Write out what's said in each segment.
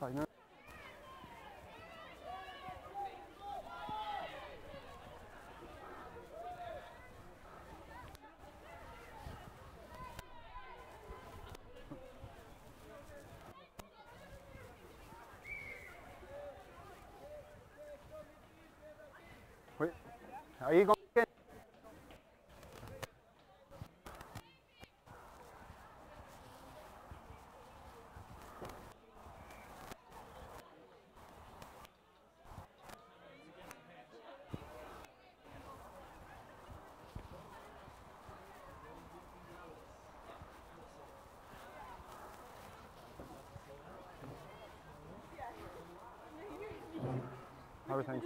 Fajne. Wait, are you going again? Everything.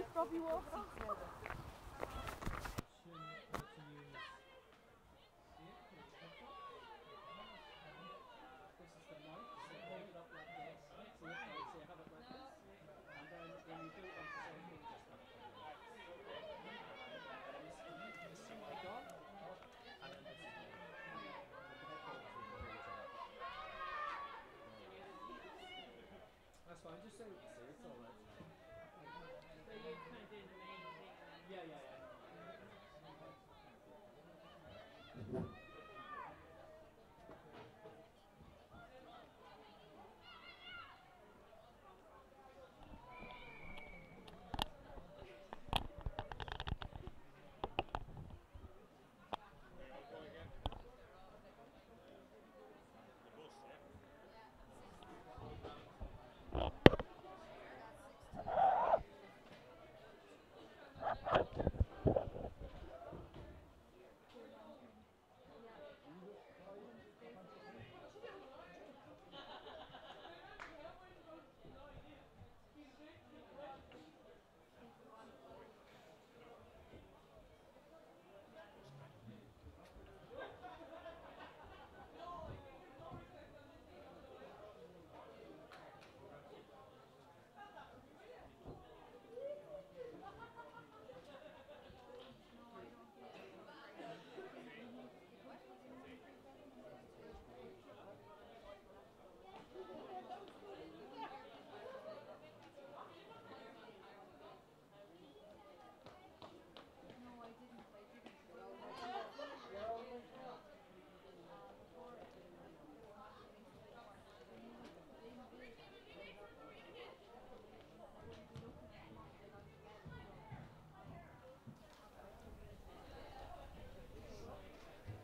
That's fine, just say what you see, it's alright. So you kind of doing the main thing then? Yeah.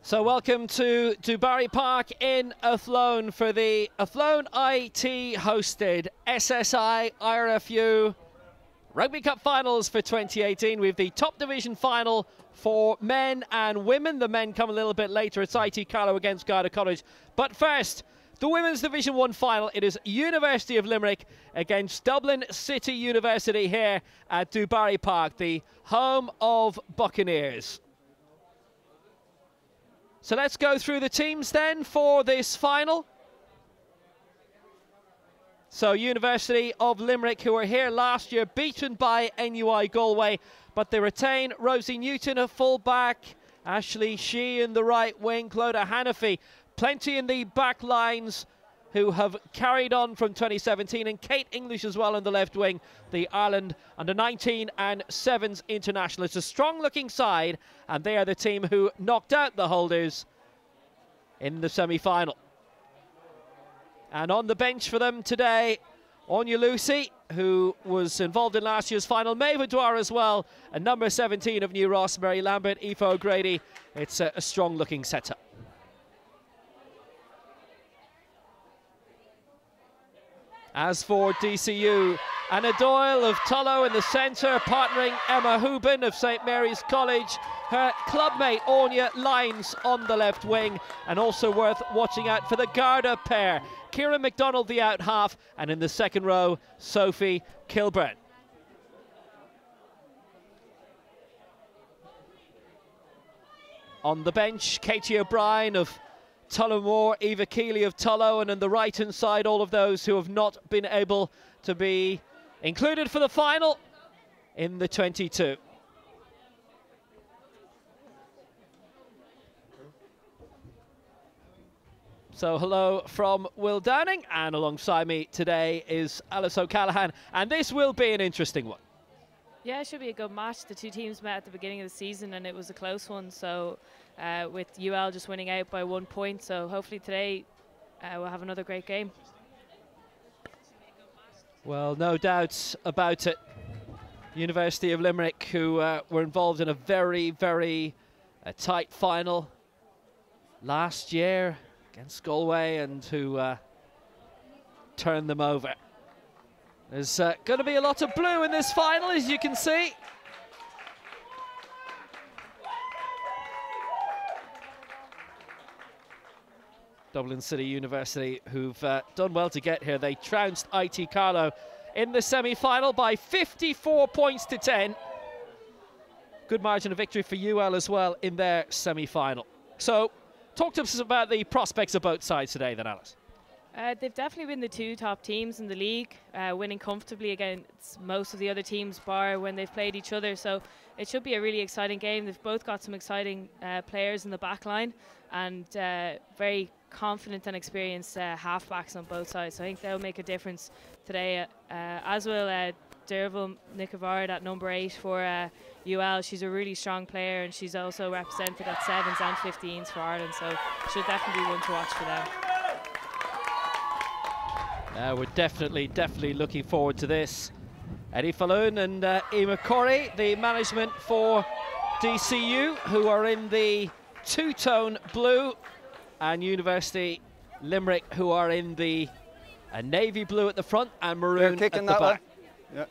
So welcome to Dubarry Park in Athlone for the Athlone IT hosted SSI IRFU Rugby Cup Finals for 2018. We have the top division final for men and women. The men come a little bit later. It's IT Carlow against Garda College. But first, the Women's Division 1 final. It is University of Limerick against Dublin City University here at Dubarry Park, the home of Buccaneers. So let's go through the teams then for this final. So University of Limerick, who were here last year, beaten by NUI Galway, but they retain Rosie Newton at full-back, Ashley Shee in the right wing, Clodagh Hannafy. Plenty in the back lines who have carried on from 2017, and Kate English as well in the left wing, the Ireland under-19 and 7s international. It's a strong-looking side, and they are the team who knocked out the holders in the semi-final. And on the bench for them today, Anya Lucy, who was involved in last year's final, Maeve Dwyer as well, and number 17 of New Ross, Mary Lambert, Aoife O'Grady. It's a strong-looking setup. As for DCU, Anna Doyle of Tullow in the centre, partnering Emma Hubin of St Mary's College. Her clubmate Anya Lyons on the left wing, and also worth watching out for the Garda pair, Kieran McDonald the out half, and in the second row, Sophie Kilburn. On the bench, Katie O'Brien of Tullamore, Eva Keeley of Tullow, and on the right-hand side, all of those who have not been able to be included for the final in the 22. So hello from Will Downing, and alongside me today is Alice O'Callaghan, and this will be an interesting one. Yeah, it should be a good match. The two teams met at the beginning of the season and it was a close one, so with UL just winning out by 1 point, so hopefully today we'll have another great game. Well, no doubts about it. University of Limerick, who were involved in a very, very tight final last year against Galway, and who turned them over. There's going to be a lot of blue in this final, as you can see. Dublin City University, who've done well to get here. They trounced IT Carlow in the semi-final by 54 points to 10. Good margin of victory for UL as well in their semi-final. So, talk to us about the prospects of both sides today then, Alice. They've definitely been the two top teams in the league, winning comfortably against most of the other teams, bar when they've played each other. So it should be a really exciting game. They've both got some exciting players in the back line, and very confident and experienced halfbacks on both sides. So I think they'll make a difference today, as will Derval Nicovard at number 8 for UL. She's a really strong player, and she's also represented at 7s and 15s for Ireland, so should definitely be one to watch for them. We're definitely looking forward to this. Eddie Falloon and Emma Corey, the management for DCU, who are in the two-tone blue, and University Limerick, who are in the navy blue at the front and maroon at the back. Yeah.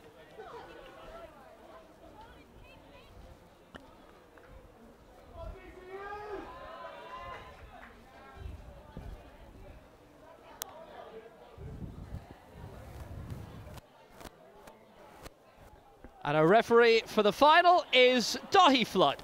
And our referee for the final is Dahi Flood.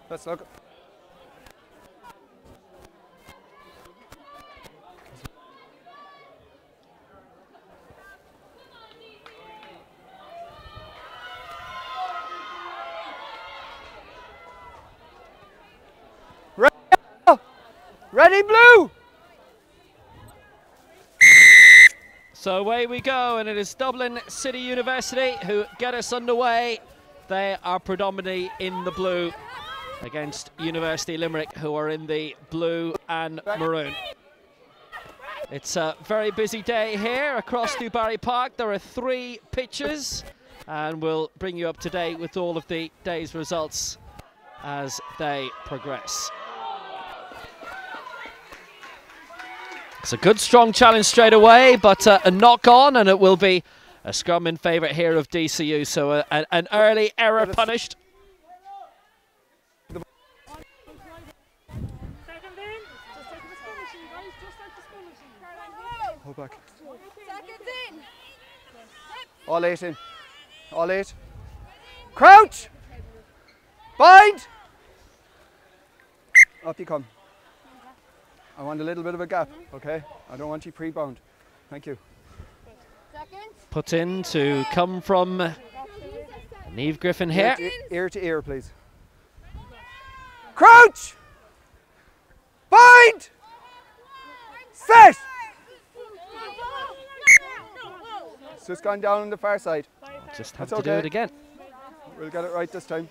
Let's look. Ready, blue! So away we go, and it is Dublin City University who get us underway. They are predominantly in the blue against University Limerick, who are in the blue and maroon. It's a very busy day here across Dubarry Park. There are 3 pitches, and we'll bring you up to date with all of the day's results as they progress. It's a good, strong challenge straight away, but a knock on, and it will be a scrum in favour here of DCU. So an early error punished. Hold back. All 8 in. All 8. Crouch! Bind! Up you come. I want a little bit of a gap, okay? I don't want you pre-bound. Thank you. Put in to come from Niamh Griffin here. Ear to ear, please. Crouch! Bind! Set! It's just gone down on the far side. Just have That's to do it again. We'll get it right this time.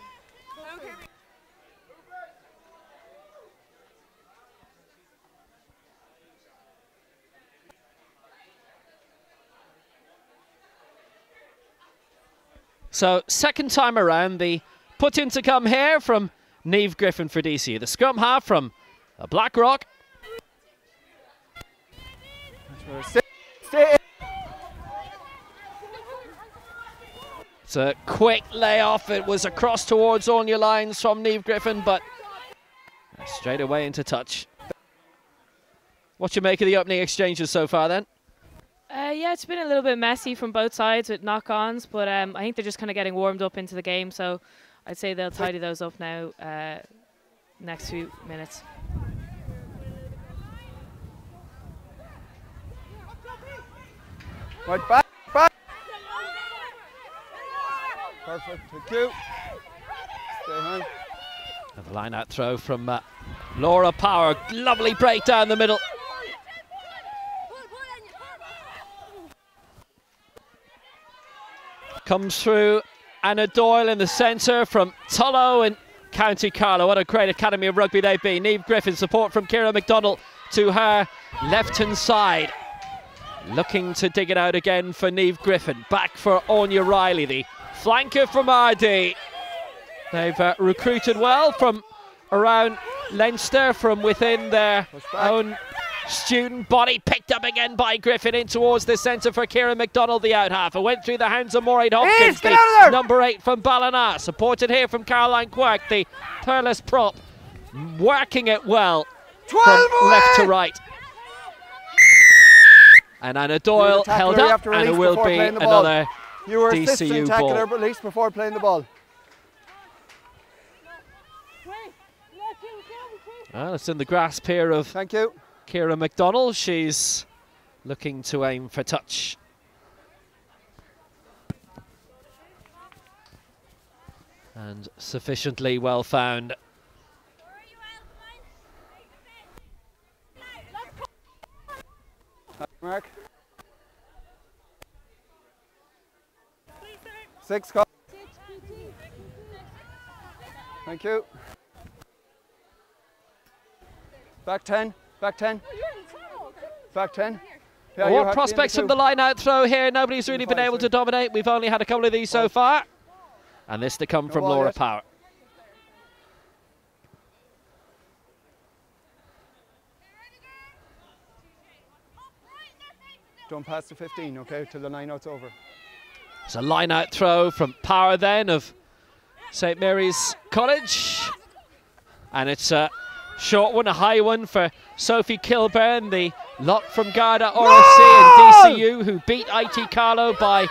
So second time around, the put in to come here from Niamh Griffin for DCU. The scrum half from Blackrock. Stay. It's a quick layoff. It was across towards on your lines from Niamh Griffin, but straight away into touch. What you make of the opening exchanges so far then? Yeah, it's been a little bit messy from both sides with knock-ons, but I think they're just kind of getting warmed up into the game, so I'd say they'll tidy those up now next few minutes. Right, back. Perfect, thank you. Stay home. And the line-out throw from Laura Power. Lovely break down the middle. Comes through Anna Doyle in the centre from Tullow in County Carlow. What a great academy of rugby they've been. Niamh Griffin, support from Ciara McDonald to her left-hand side. Looking to dig it out again for Niamh Griffin. Back for Anya Riley, the flanker from RD. They've recruited well from around Leinster, from within their own student body. Picked up again by Griffin in towards the centre for Ciara McDonald, the out half. It went through the hands of Maureen Hopkins, the number 8 from Ballina. Supported here from Caroline Quirk, the peerless prop. Working it well from left to right. And Anna Doyle held up, and it will be another DCU ball. Release before playing the ball. Well, it's in the grasp here of Thank you. Ciara McDonald. She's looking to aim for touch. And sufficiently well found. Mark. 6 call. Thank you. Back 10. Back 10. Back 10. Yeah, What prospects from the line-out throw here? Nobody's really been able to dominate. We've only had a couple of these so far. And this to come from Laura Power. Don't pass the 15, okay, till the line-out's over. It's a line-out throw from Power then of St Mary's College. And it's a short one, a high one for Sophie Kilburn, the lot from Garda RSC and DCU, who beat IT Carlow by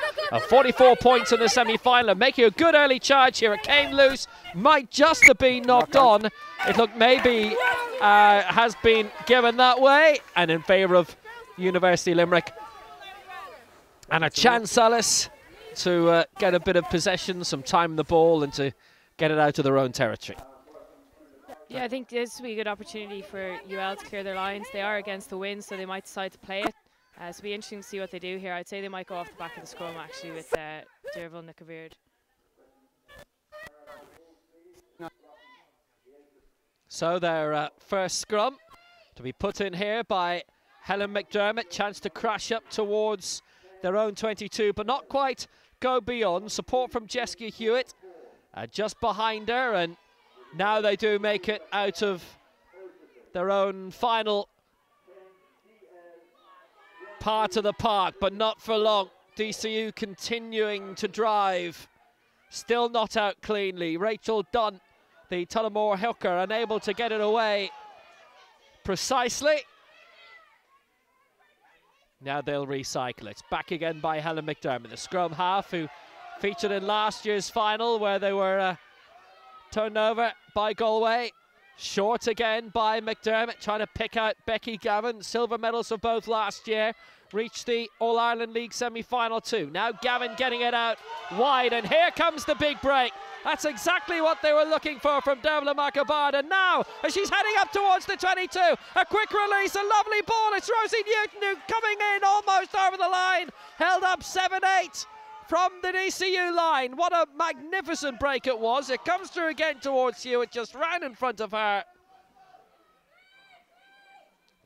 44 points in the semi-final, making a good early charge here. It came loose, might just have been knocked on. It looked maybe has been given that way, and in favour of University Limerick. And a chance, Alice, to get a bit of possession, some time in the ball, and to get it out of their own territory. Yeah, I think this will be a good opportunity for UL to clear their lines. They are against the wind, so they might decide to play it. So it'll be interesting to see what they do here. I'd say they might go off the back of the scrum, actually, with Derval Nicoveard. So their first scrum to be put in here by Helen McDermott. Chance to crash up towards their own 22, but not quite go beyond. Support from Jessica Hewitt just behind her, and now they do make it out of their own final part of the park, but not for long. DCU continuing to drive, still not out cleanly. Rachel Dunn, the Tullamore hooker, unable to get it away precisely. Now they'll recycle it. Back again by Helen McDermott, the scrum half who featured in last year's final where they were turned over by Galway. Short again by McDermott, trying to pick out Becky Gavin. Silver medals for both last year. Reached the All-Ireland League semi-final too. Now Gavin getting it out wide, and here comes the big break. That's exactly what they were looking for from Dervla Macabard. And now, as she's heading up towards the 22, a quick release, a lovely ball. It's Rosie Newton coming in almost over the line. Held up 7-8 from the DCU line. What a magnificent break it was. It comes through again towards Hewitt, just round in front of her.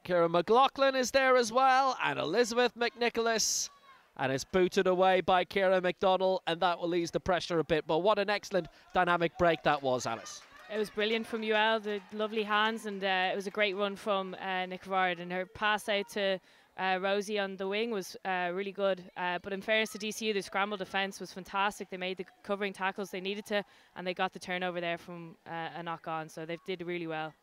Ciara McLaughlin is there as well, and Elizabeth McNicholas. And it's booted away by Ciara McDonald, and that will ease the pressure a bit. But what an excellent dynamic break that was, Alice. It was brilliant from UL, the lovely hands, and it was a great run from Nick Vard. And her pass out to Rosie on the wing was really good. But in fairness to DCU, the scramble defence was fantastic. They made the covering tackles they needed to, and they got the turnover there from a knock-on. So they did really well.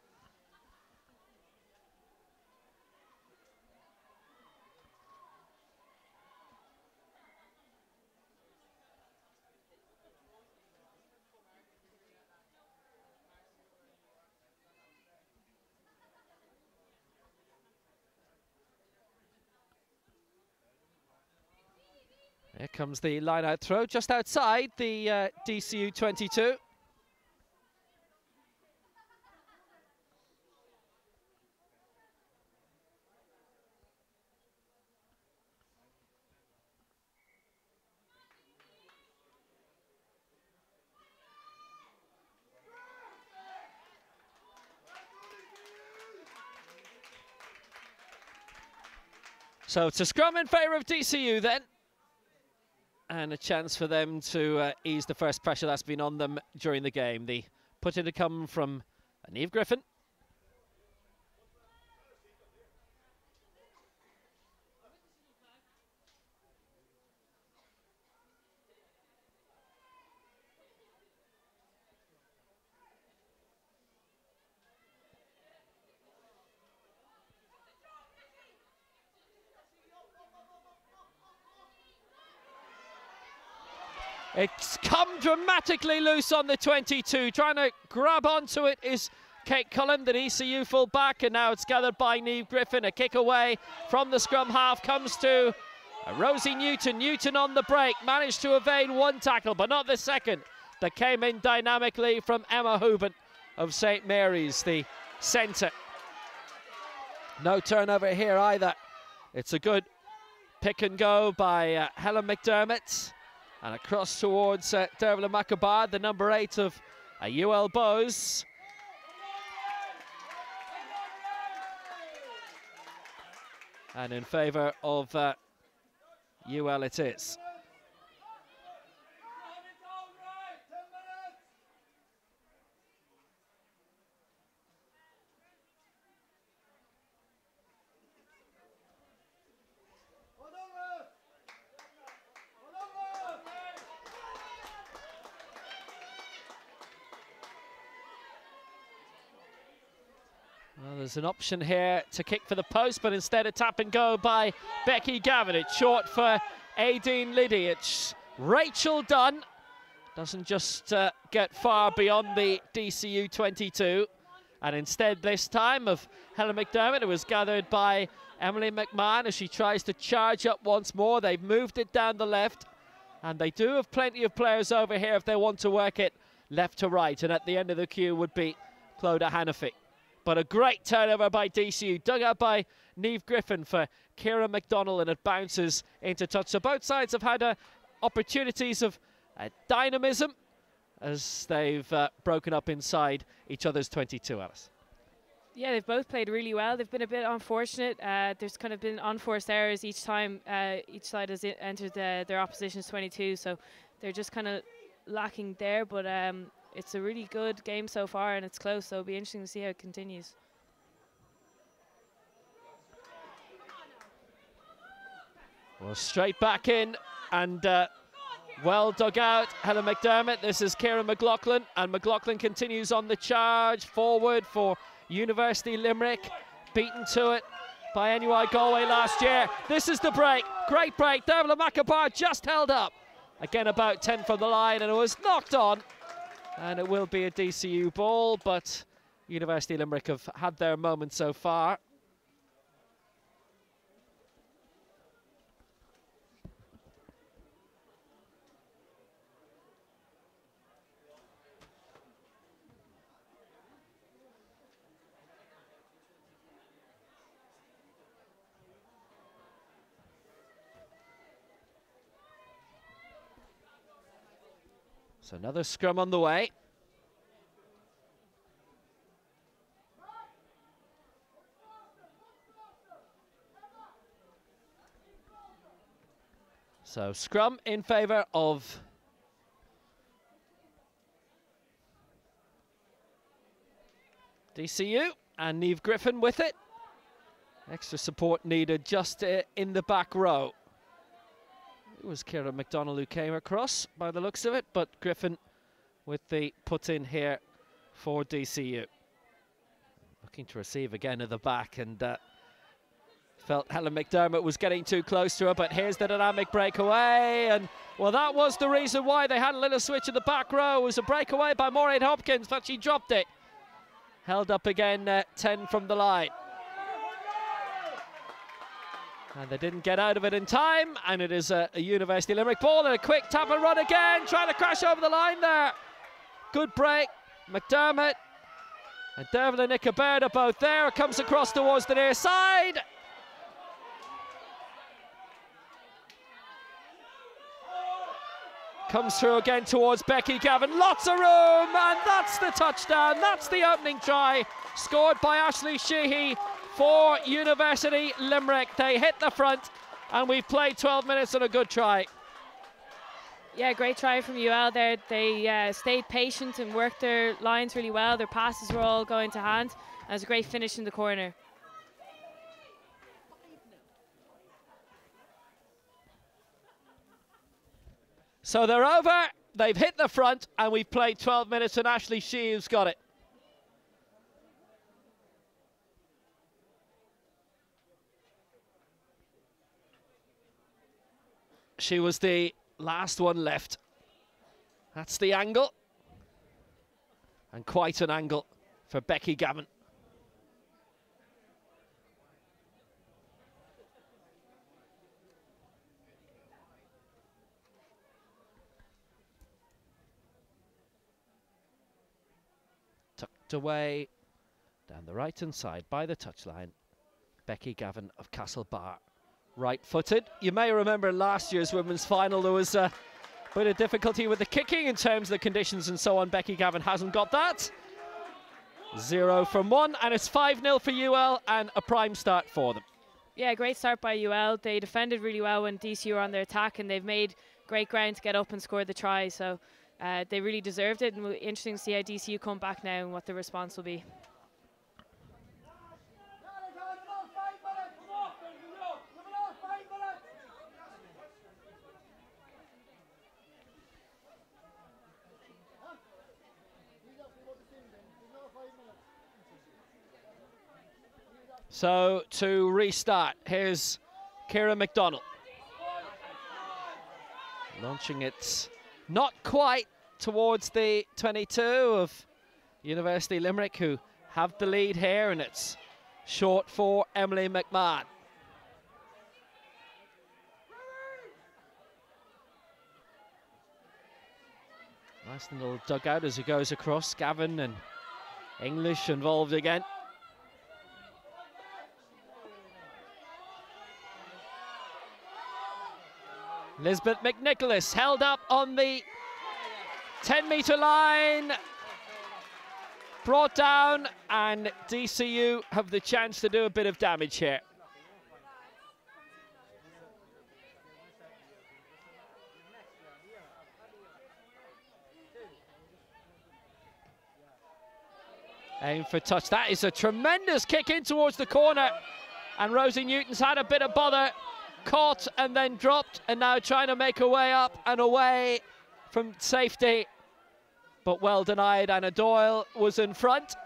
Here comes the line-out throw just outside the DCU 22. So it's a scrum in favour of DCU then. And a chance for them to ease the first pressure that's been on them during the game. The put-in to come from Niamh Griffin. It's come dramatically loose on the 22. Trying to grab onto it is Kate Cullen, the ECU full-back, and now it's gathered by Niamh Griffin. A kick away from the scrum half comes to Rosie Newton. Newton on the break, managed to evade one tackle, but not the second. That came in dynamically from Emma Houben of St. Mary's, the centre. No turnover here either. It's a good pick and go by Helen McDermott. And across towards Dervla Macabard, the number 8 of UL Bows. And in favour of UL it is. Well, there's an option here to kick for the post, but instead a tap and go by Becky Gavin. It's short for Aideen Liddy. It's Rachel Dunn. Doesn't just get far beyond the DCU 22. And instead this time of Helen McDermott, it was gathered by Emily McMahon as she tries to charge up once more. They've moved it down the left. And they do have plenty of players over here if they want to work it left to right. And at the end of the queue would be Clodagh Hannafy. But a great turnover by DCU, dug out by Niamh Griffin for Ciara McDonald, and it bounces into touch. So both sides have had opportunities of dynamism as they've broken up inside each other's 22, Alice. Yeah, they've both played really well. They've been a bit unfortunate. There's kind of been unforced errors each time each side has entered their opposition's 22, so they're just kind of lacking there. But it's a really good game so far, and it's close, so it'll be interesting to see how it continues. Well, straight back in, and well dug out, Helen McDermott. This is Ciara McLaughlin, and McLaughlin continues on the charge forward for University Limerick, beaten to it by NUI Galway last year. This is the break, great break. Dervla Macabard just held up. Again, about 10 from the line, and it was knocked on. And it will be a DCU ball, but University of Limerick have had their moment so far. So another scrum on the way. So scrum in favour of DCU, and Niamh Griffin with it. Extra support needed just in the back row. It was Ciara McDonald who came across by the looks of it, but Griffin with the put in here for DCU. Looking to receive again at the back, and felt Helen McDermott was getting too close to her, but here's the dynamic breakaway, and well, that was the reason why they had a little switch in the back row. It was a breakaway by Maureen Hopkins, but she dropped it. Held up again, 10 from the line. And they didn't get out of it in time, and it is a University of Limerick ball, and a quick tap and run again, trying to crash over the line there. Good break, McDermott and Dervla Nickabaird are both there, comes across towards the near side. Comes through again towards Becky Gavin, lots of room, and that's the touchdown, that's the opening try, scored by Ashley Sheehy for University Limerick. They hit the front, and we've played 12 minutes on a good try. Yeah, great try from UL there. They stayed patient and worked their lines really well. Their passes were all going to hand, and it was a great finish in the corner. So they're over, they've hit the front, and we've played 12 minutes, and Ashley Sheehy's got it. She was the last one left. That's the angle. And quite an angle for Becky Gavin. Tucked away down the right-hand side by the touchline. Becky Gavin of Castlebar. Right-footed. You may remember last year's women's final, there was a bit of difficulty with the kicking in terms of the conditions and so on. Becky Gavin hasn't got that. 0 from 1, and it's 5-0 for UL and a prime start for them. Yeah, great start by UL. They defended really well when DCU were on their attack, and they've made great ground to get up and score the try, so they really deserved it, and it'll be interesting to see how DCU come back now and what the response will be. So to restart, here's Ciara McDonald. Launching it not quite towards the 22 of University of Limerick, who have the lead here, and it's short for Emily McMahon. Nice little dugout as he goes across. Gavin and English involved again. Lisbeth McNicholas held up on the 10-metre line, brought down, and DCU have the chance to do a bit of damage here. Aim for touch. That is a tremendous kick in towards the corner, and Rosie Newton's had a bit of bother. Caught and then dropped, and now trying to make her way up and away from safety, but well denied. Anna Doyle was in front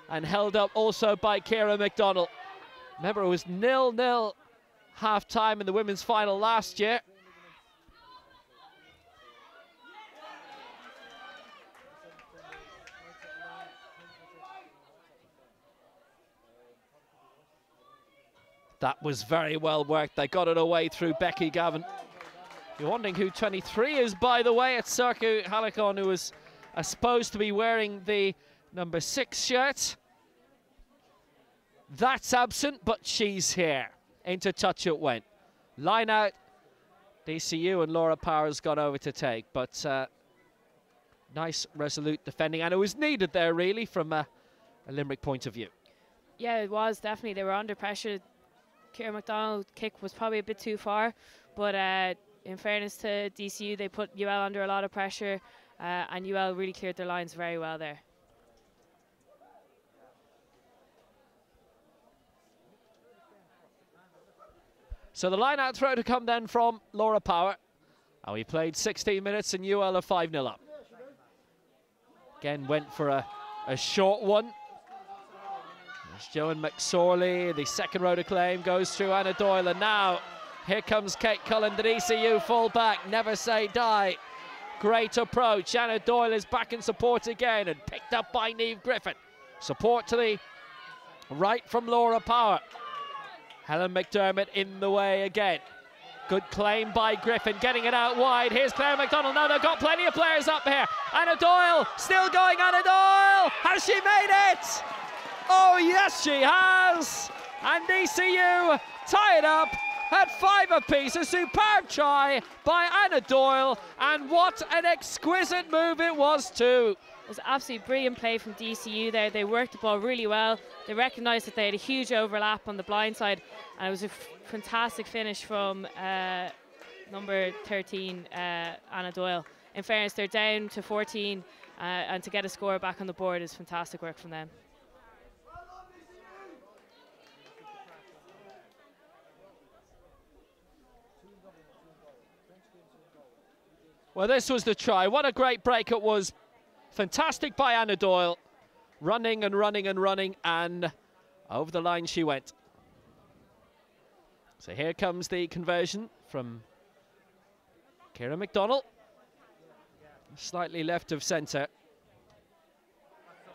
and held up also by Ciara McDonald. Remember, it was 0-0 half-time in the women's final last year. That was very well worked. They got it away through Becky Gavin. You're wondering who 23 is, by the way. It's Serku Halikon, who was supposed to be wearing the number 6 shirt. That's absent, but she's here. Into touch it went. Line out. DCU and Laura Power's gone over to take, but nice, resolute defending, and it was needed there, really, from a Limerick point of view. Yeah, it was, definitely. They were under pressure. Ciara McDonald's kick was probably a bit too far, but in fairness to DCU, they put UL under a lot of pressure, and UL really cleared their lines very well there. So the line-out throw to come then from Laura Power. And we played 16 minutes and UL are 5-0 up. Again, went for a short one. There's Joan McSorley. The second row to claim goes through Anna Doyle. And now here comes Kate Cullen, the DCU full-back. Never say die. Great approach. Anna Doyle is back in support again and picked up by Niamh Griffin. Support to the right from Laura Power. Helen McDermott in the way again. Good claim by Griffin, getting it out wide. Here's Claire McDonald. Now they've got plenty of players up here. Anna Doyle, still going, Anna Doyle! Has she made it? Oh, yes, she has. And DCU tie it up at 5 apiece. A superb try by Anna Doyle. And what an exquisite move it was, too. It was absolutely brilliant play from DCU there. They worked the ball really well. They recognised that they had a huge overlap on the blind side, and it was a fantastic finish from number 13, Anna Doyle. In fairness, they're down to 14, and to get a score back on the board is fantastic work from them. Well, this was the try. What a great break it was. Fantastic by Anna Doyle. Running and running and running, and over the line she went. So here comes the conversion from Ciara McDonald. Slightly left of centre.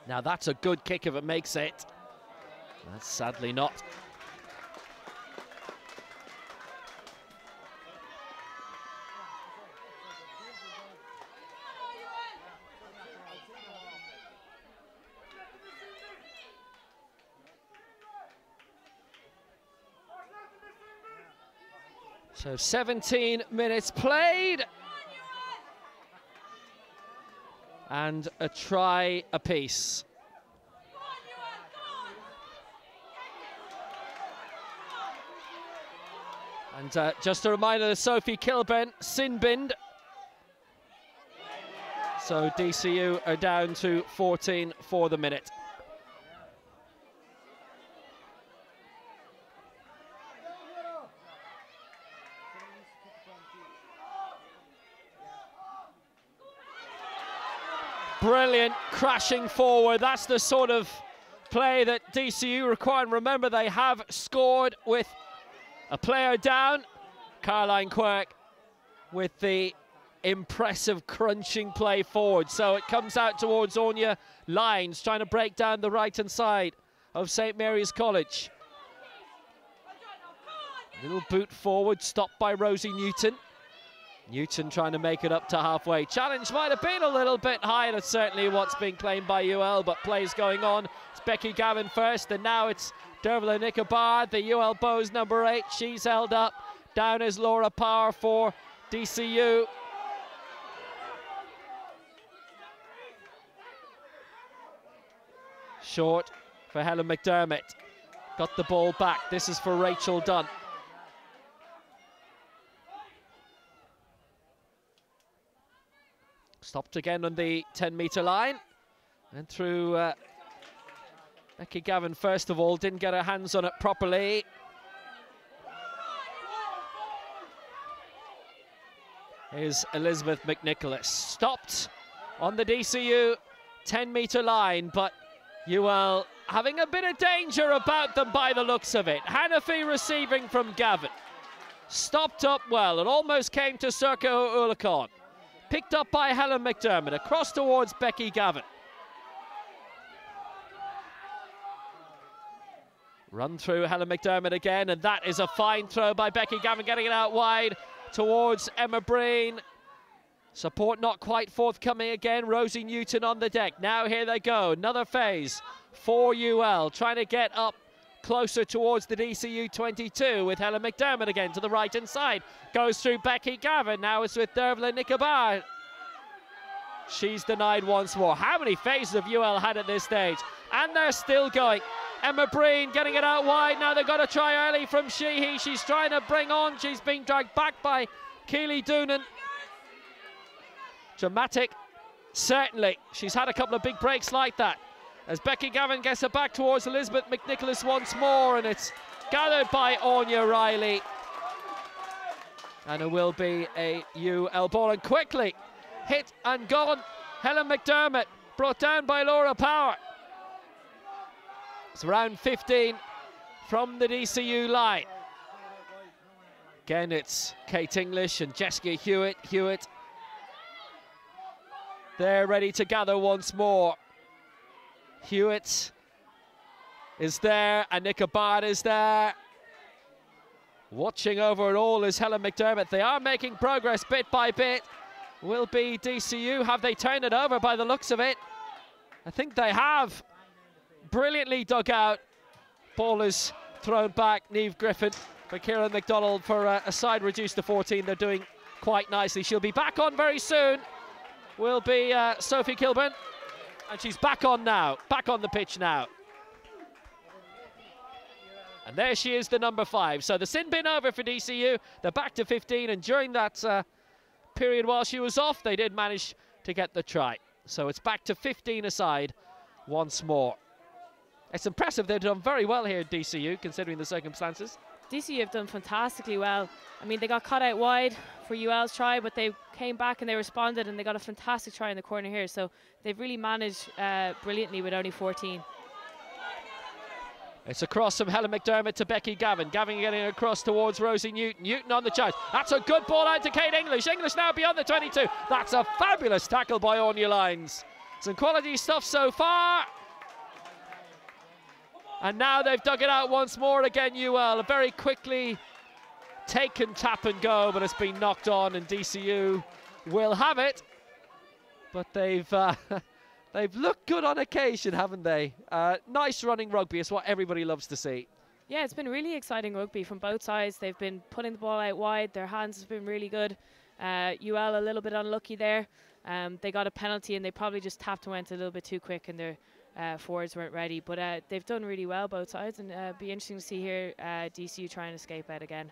Now that's a good kick if it makes it. That's sadly not. So 17 minutes played. And a try apiece. And just a reminder that Sophie Kilburn sin-binned. So DCU are down to 14 for the minute. Brilliant crashing forward. That's the sort of play that DCU require. And remember, they have scored with a player down. Caroline Quirk with the impressive crunching play forward. So it comes out towards Anya Lyons, trying to break down the right-hand side of St. Mary's College. Little boot forward, stopped by Rosie Newton. Newton trying to make it up to halfway. Challenge might have been a little bit high. That's certainly what's being claimed by UL, but plays going on. It's Becky Gavin first, and now it's Dervla Nicobar, the UL Bows number 8. She's held up. Down is Laura Power for DCU. Short for Helen McDermott. Got the ball back. This is for Rachel Dunn. Stopped again on the 10-metre line. And through Becky Gavin, first of all, didn't get her hands on it properly. Here's Elizabeth McNicholas. Stopped on the DCU 10-metre line, but UL having a bit of danger about them by the looks of it. Hanafi receiving from Gavin. Stopped up well and almost came to Serco Ulacon. Picked up by Helen McDermott, across towards Becky Gavin. Run through Helen McDermott again, and that is a fine throw by Becky Gavin, getting it out wide towards Emma Breen. Support not quite forthcoming again. Rosie Newton on the deck. Now here they go. Another phase for UL, trying to get up closer towards the DCU 22 with Helen McDermott again to the right-hand side. Goes through Becky Gavin. Now it's with Dervla Nicobar. She's denied once more. How many phases have UL had at this stage? And they're still going. Emma Breen getting it out wide. Now they've got to try early from Sheehy. She's trying to bring on. She's being dragged back by Keely Doonan. Dramatic, certainly. She's had a couple of big breaks like that. As Becky Gavin gets it back towards Elizabeth McNicholas once more, and it's gathered by Anya Riley. And it will be a UL ball, and quickly hit and gone. Helen McDermott brought down by Laura Power. It's around 15 from the DCU line. Again, it's Kate English and Jessica Hewitt. They're ready to gather once more. Hewitt is there, and Nicobar is there. Watching over it all is Helen McDermott. They are making progress bit by bit. Will be DCU. Have they turned it over by the looks of it? I think they have. Brilliantly dug out. Ball is thrown back. Niamh Griffin for Kieran McDonald for a side reduced to 14. They're doing quite nicely. She'll be back on very soon. Will be Sophie Kilburn, and she's back on now, back on the pitch now. And there she is, the number 5. So the sin bin over for DCU. They're back to 15, and during that period while she was off, they did manage to get the try. So it's back to 15 aside once more. It's impressive. They've done very well here at DCU, considering the circumstances. DCU have done fantastically well. I mean, they got caught out wide for UL's try, but they came back and they responded, and they got a fantastic try in the corner here. So they've really managed brilliantly with only 14. It's across from Helen McDermott to Becky Gavin. Gavin getting across towards Rosie Newton. Newton on the charge. That's a good ball out to Kate English. English now beyond the 22. That's a fabulous tackle by Anya Lyons. Some quality stuff so far. And now they've dug it out once more again, UL. A very quickly taken tap and go, but it's been knocked on, and DCU will have it. But they've looked good on occasion, haven't they? Nice running rugby is what everybody loves to see. Yeah, it's been really exciting rugby from both sides. They've been putting the ball out wide. Their hands have been really good. UL a little bit unlucky there. They got a penalty, and they probably just tapped and went a little bit too quick, and their forwards weren't ready. But they've done really well, both sides, and be interesting to see here DCU try and escape out again.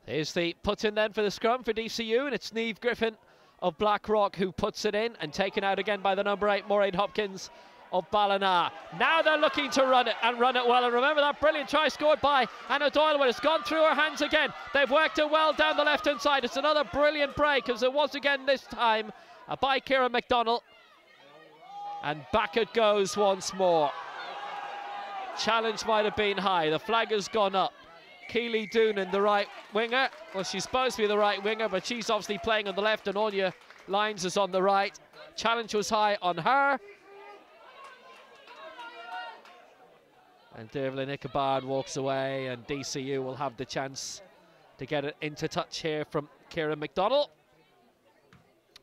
Here's the put in then for the scrum for DCU, and it's Niamh Griffin of Blackrock who puts it in, and taken out again by the number 8, Mairead Hopkins of Ballina. Now they're looking to run it, and run it well. And remember that brilliant try scored by Anna Doyle, when it's gone through her hands again. They've worked it well down the left-hand side. It's another brilliant break, as it was again this time by Kieran McDonald. And back it goes once more. Challenge might have been high. The flag has gone up. Keely Doonan, the right winger. Well, she's supposed to be the right winger, but she's obviously playing on the left, and Anya Lyons is on the right. Challenge was high on her. And Dervla Nicobar walks away, and DCU will have the chance to get it into touch here from Kieran McDonald.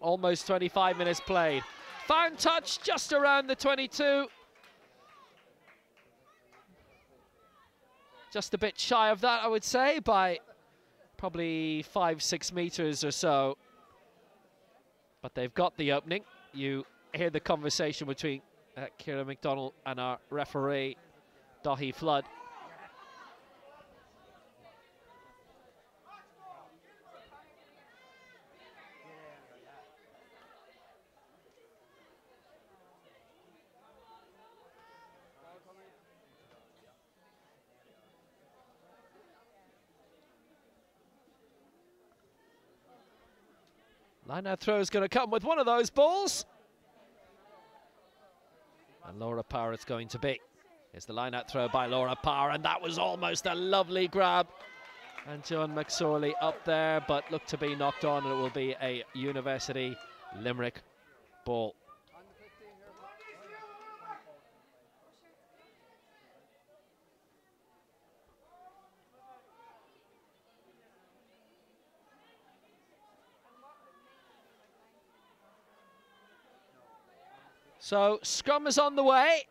Almost 25 minutes played. Found touch just around the 22. Just a bit shy of that, I would say, by probably 5-6 meters or so. But they've got the opening. You hear the conversation between Kieran McDonald and our referee, Dahi Flood. Line-out throw is going to come with one of those balls. And Laura Power it's going to be. Here's the line-out throw by Laura Power, and that was almost a lovely grab and John McSorley up there, but looked to be knocked on, and it will be a University Limerick ball. So scrum is on the way.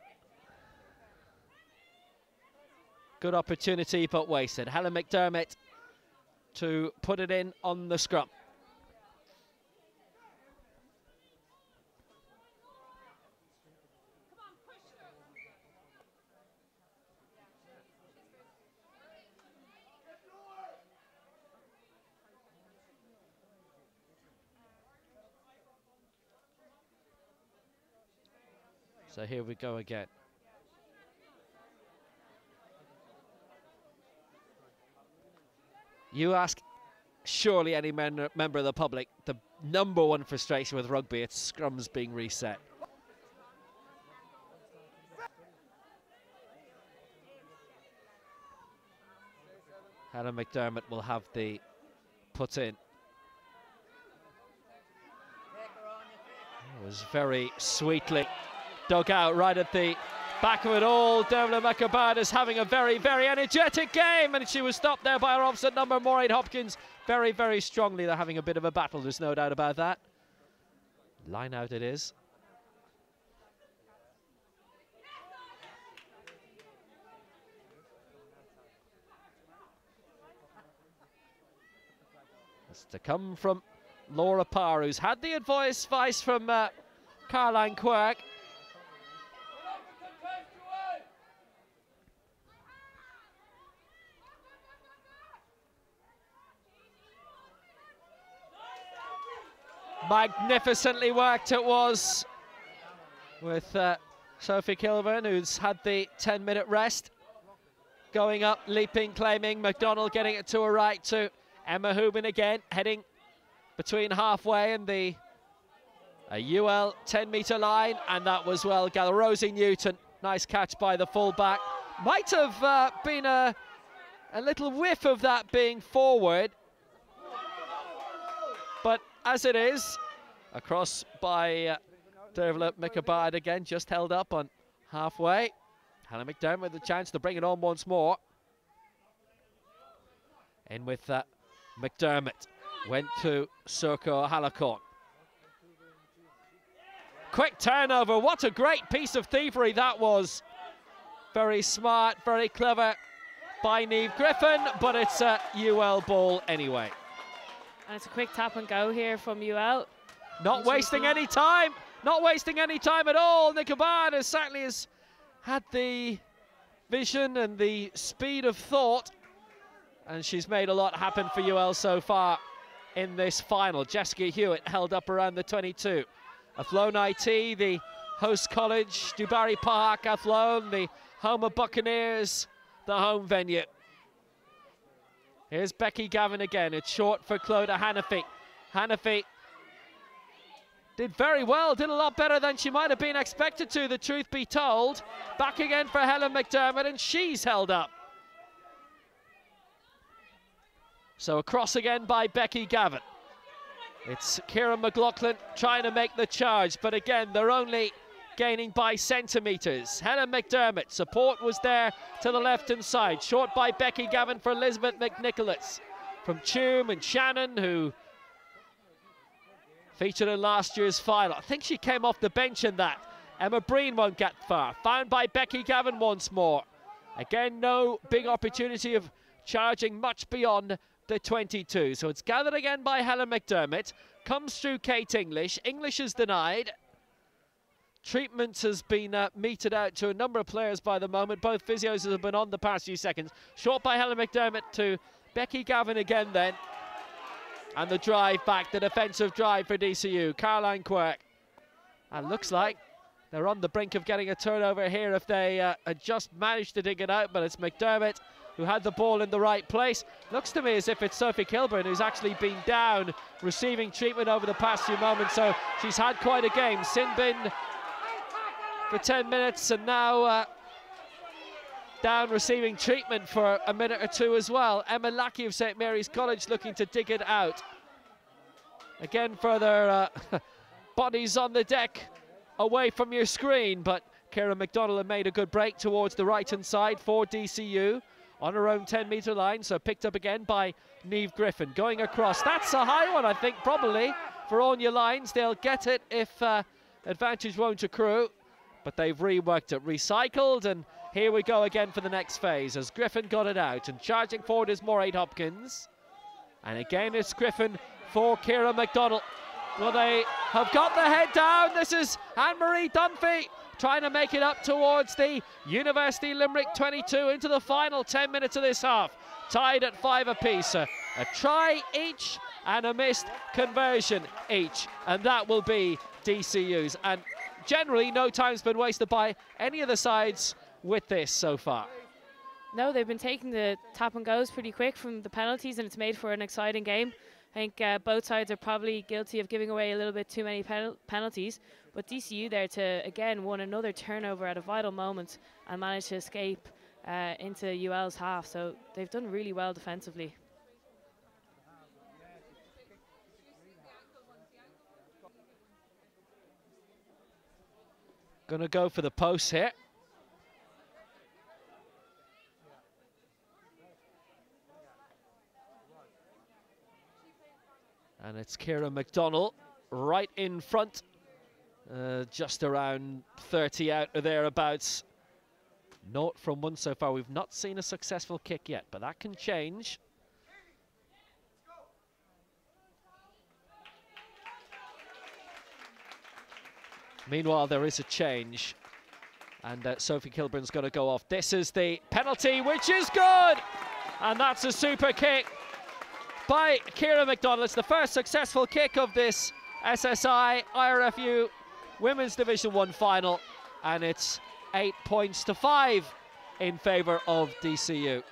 Good opportunity, but wasted. Helen McDermott to put it in on the scrum. So here we go again. You ask surely any member of the public, the #1 frustration with rugby, it's scrums being reset. Hannah McDermott will have the put in. It was very sweetly dug out right at the back of it all. Dermot McAbad is having a very, very energetic game, and she was stopped there by her opposite number, Maureen Hopkins. Very, very strongly. They're having a bit of a battle, there's no doubt about that. Line out it is. It's to come from Laura Parr, who's had the advice from Caroline Quirk. Magnificently worked it was with Sophie Kilburn, who's had the 10-minute rest. Going up, leaping, claiming. McDonald getting it to her right to Emma Hubin again, heading between halfway and the UL 10-metre line, and that was well gathered. Rosie Newton, nice catch by the fullback. Might have been a little whiff of that being forward, but as it is, across by Dermot McAbad again, just held up on halfway. Hannah McDermott with the chance to bring it on once more. In with McDermott, went to Surko Halakorn. Quick turnover, what a great piece of thievery that was. Very smart, very clever by Niamh Griffin, but it's a UL ball anyway. And it's a quick tap and go here from UL. Not wasting any time, not wasting any time at all. McAbad certainly has had the vision and the speed of thought, and she's made a lot happen for UL so far in this final. Jessica Hewitt held up around the 22. Athlone IT, the host college, Dubarry Park, Athlone, the home of Buccaneers, the home venue. Here's Becky Gavin again. It's short for Clodagh Hannafy. Hannafy did very well, did a lot better than she might have been expected to, the truth be told. Back again for Helen McDermott, and she's held up. So across again by Becky Gavin. It's Kieran McLaughlin trying to make the charge, but again, they're only gaining by centimetres. Helen McDermott, support was there to the left-hand side. Short by Becky Gavin for Elizabeth McNicholas. From Tuam and Shannon, who featured in last year's final. I think she came off the bench in that. Emma Breen won't get far. Found by Becky Gavin once more. Again, no big opportunity of charging much beyond the 22. So it's gathered again by Helen McDermott. Comes through Kate English. English is denied. Treatment has been meted out to a number of players by the moment. Both physios have been on the past few seconds. Short by Helen McDermott to Becky Gavin again then. And the drive back, the defensive drive for DCU. Caroline Quirk. And looks like they're on the brink of getting a turnover here if they had just managed to dig it out. But it's McDermott who had the ball in the right place. Looks to me as if it's Sophie Kilburn who's actually been down, receiving treatment over the past few moments. So she's had quite a game. Sin bin for 10 minutes, and now down receiving treatment for a minute or two as well. Emma Lackey of St Mary's College looking to dig it out. Again, further bodies on the deck away from your screen, but Ciara McDonald had made a good break towards the right-hand side for DCU on her own 10-metre line, so picked up again by Niamh Griffin. Going across, that's a high one, I think, probably, for Anya Lyons. They'll get it if advantage won't accrue, but they've reworked it, recycled, and here we go again for the next phase as Griffin got it out, and charging forward is Mairead Hopkins. And again, it's Griffin for Ciara McDonald. Well, they have got the head down. This is Anne-Marie Dunphy trying to make it up towards the University Limerick 22 into the final 10 minutes of this half. Tied at 5 apiece. A try each and a missed conversion each. And that will be DCU's. And generally, no time's been wasted by any of the sides with this so far. No, they've been taking the tap and goes pretty quick from the penalties, and it's made for an exciting game. I think both sides are probably guilty of giving away a little bit too many penalties, but DCU there to, again, won another turnover at a vital moment and managed to escape into UL's half, so they've done really well defensively. Gonna go for the post here. And it's Ciara McDonald right in front, just around 30 out or thereabouts. Note from one so far, we've not seen a successful kick yet, but that can change. Meanwhile, there is a change, and Sophie Kilburn's going to go off. This is the penalty, which is good, and that's a super kick by Ciara McDonald. It's the first successful kick of this SSI IRFU Women's Division 1 final, and it's 8 points to 5 in favour of DCU.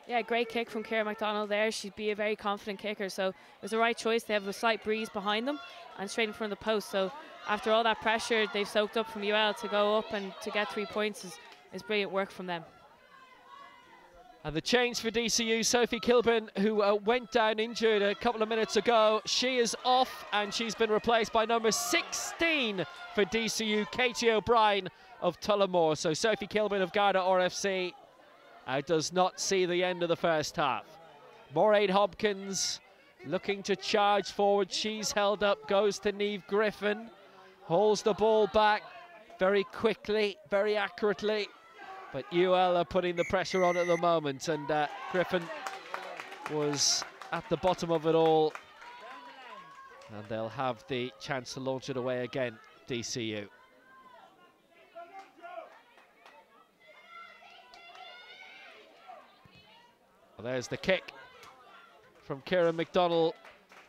Yeah, great kick from Ciara McDonald there. She'd be a very confident kicker, so it was the right choice. They have a slight breeze behind them and straight in front of the post, so after all that pressure they've soaked up from UL, to go up and to get 3 points is brilliant work from them. And the change for DCU, Sophie Kilburn, who went down injured a couple of minutes ago, she is off, and she's been replaced by number 16 for DCU, Katie O'Brien of Tullamore. So Sophie Kilburn of Garda RFC does not see the end of the first half. Mairead Hopkins looking to charge forward. She's held up, goes to Niamh Griffin, holds the ball back very quickly, very accurately. But UL are putting the pressure on at the moment, and Griffin was at the bottom of it all. And they'll have the chance to launch it away again, DCU. Well, there's the kick from Ciara McDonald,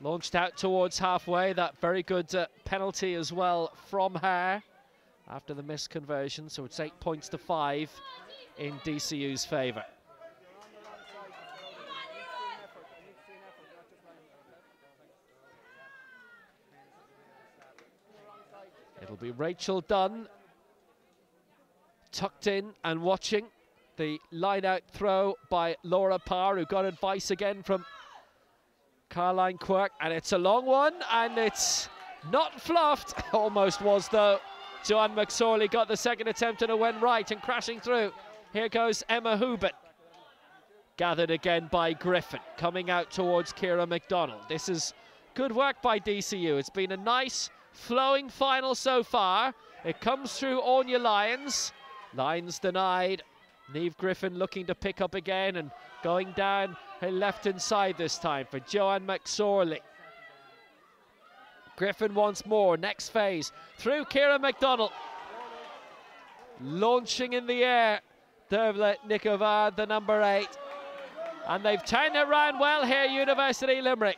launched out towards halfway. That very good penalty as well from her after the missed conversion, so it's 8 points to 5 in DCU's favour. It'll be Rachel Dunn tucked in and watching. The line-out throw by Laura Parr, who got advice again from Caroline Quirk, and it's a long one, and it's not fluffed. Almost was, though. Joanne McSorley got the second attempt and it went right, and crashing through. Here goes Emma Hubert. Gathered again by Griffin, coming out towards Ciara McDonald. This is good work by DCU. It's been a nice, flowing final so far. It comes through Anya Lyons. Lyons denied. Niamh Griffin looking to pick up again and going down her left-hand side this time for Joanne McSorley. Griffin once more, next phase, through Ciara McDonald. Launching in the air, Dervla Nicovad, the number 8. And they've turned it around well here, University Limerick.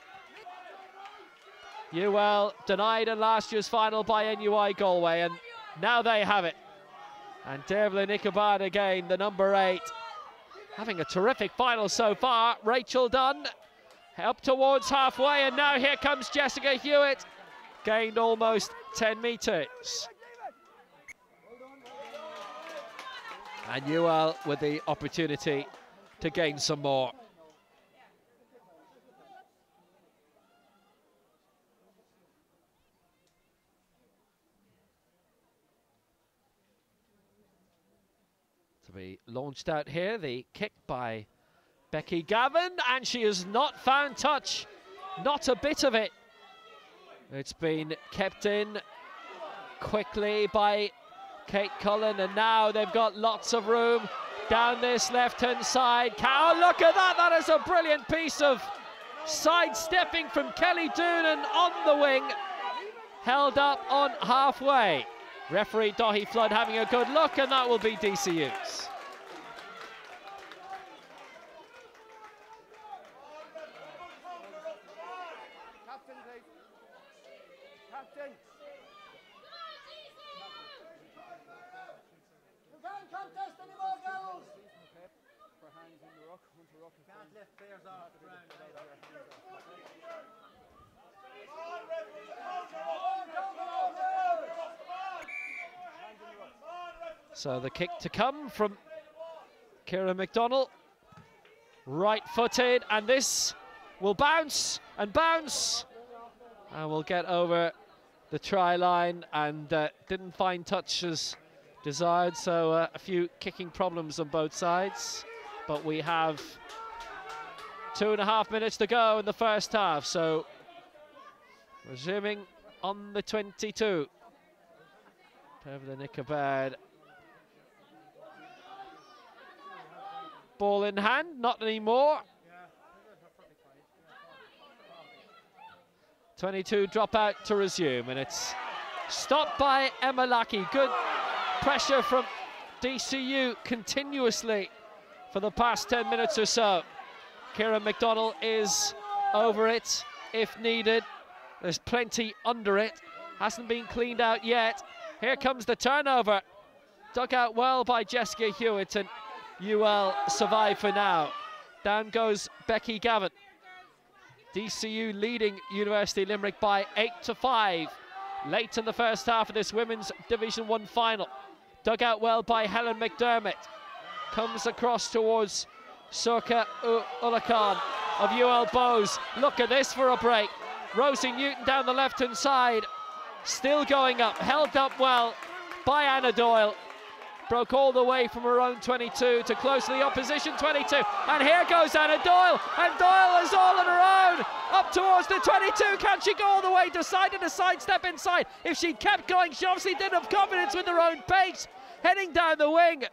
UL denied in last year's final by NUI Galway, and now they have it. And Dervla Nicovad again, the number 8. Having a terrific final so far. Rachel Dunn up towards halfway, and now here comes Jessica Hewitt. Gained almost 10 metres. And UL with the opportunity to gain some more. To be launched out here, the kick by Becky Gavin, and she has not found touch, not a bit of it. It's been kept in quickly by Kate Cullen, and now they've got lots of room down this left-hand side. Oh, look at that, that is a brilliant piece of sidestepping from Kelly Doonan on the wing, held up on halfway. Referee Dahi Flood having a good look, and that will be DCU's. Captain, please. Captain. You can't contest any more goals. For hands in the ruck, once the ruck is Can't lift players off the ground. So the kick to come from Ciara McDonald, right-footed, and this will bounce and bounce, and will get over the try line, and didn't find touch as desired, so a few kicking problems on both sides, but we have 2.5 minutes to go in the first half, so resuming on the 22. Over the Nickabad. Ball in hand, not anymore. 22 drop out to resume, and it's stopped by Emma Lackey. Good pressure from DCU continuously for the past 10 minutes or so. Ciara McDonald is over it if needed. There's plenty under it. Hasn't been cleaned out yet. Here comes the turnover. Dug out well by Jessica Hewitt, and UL survive for now. Down goes Becky Gavin. DCU leading University of Limerick by 8-5. Late in the first half of this Women's Division 1 final. Dug out well by Helen McDermott. Comes across towards Surka Ulakan of UL Bows. Look at this for a break. Rosie Newton down the left-hand side. Still going up, held up well by Anna Doyle. Broke all the way from her own 22 to close to the opposition 22. And here goes Anna Doyle, and Doyle is all on her own. Up towards the 22, can she go all the way? Decided to sidestep inside. If she kept going, she obviously didn't have confidence with her own pace. Heading down the wing,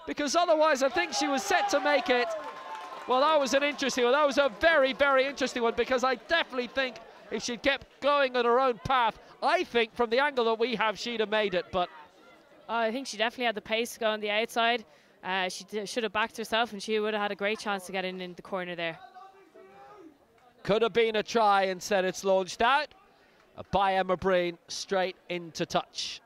because otherwise I think she was set to make it. Well, that was an interesting one. That was a very, very interesting one, because I definitely think if she'd kept going on her own path, I think from the angle that we have, she'd have made it, but I think she definitely had the pace to go on the outside. She should have backed herself, and she would have had a great chance to get in the corner there. Could have been a try, instead it's launched out by Emma Breen straight into touch.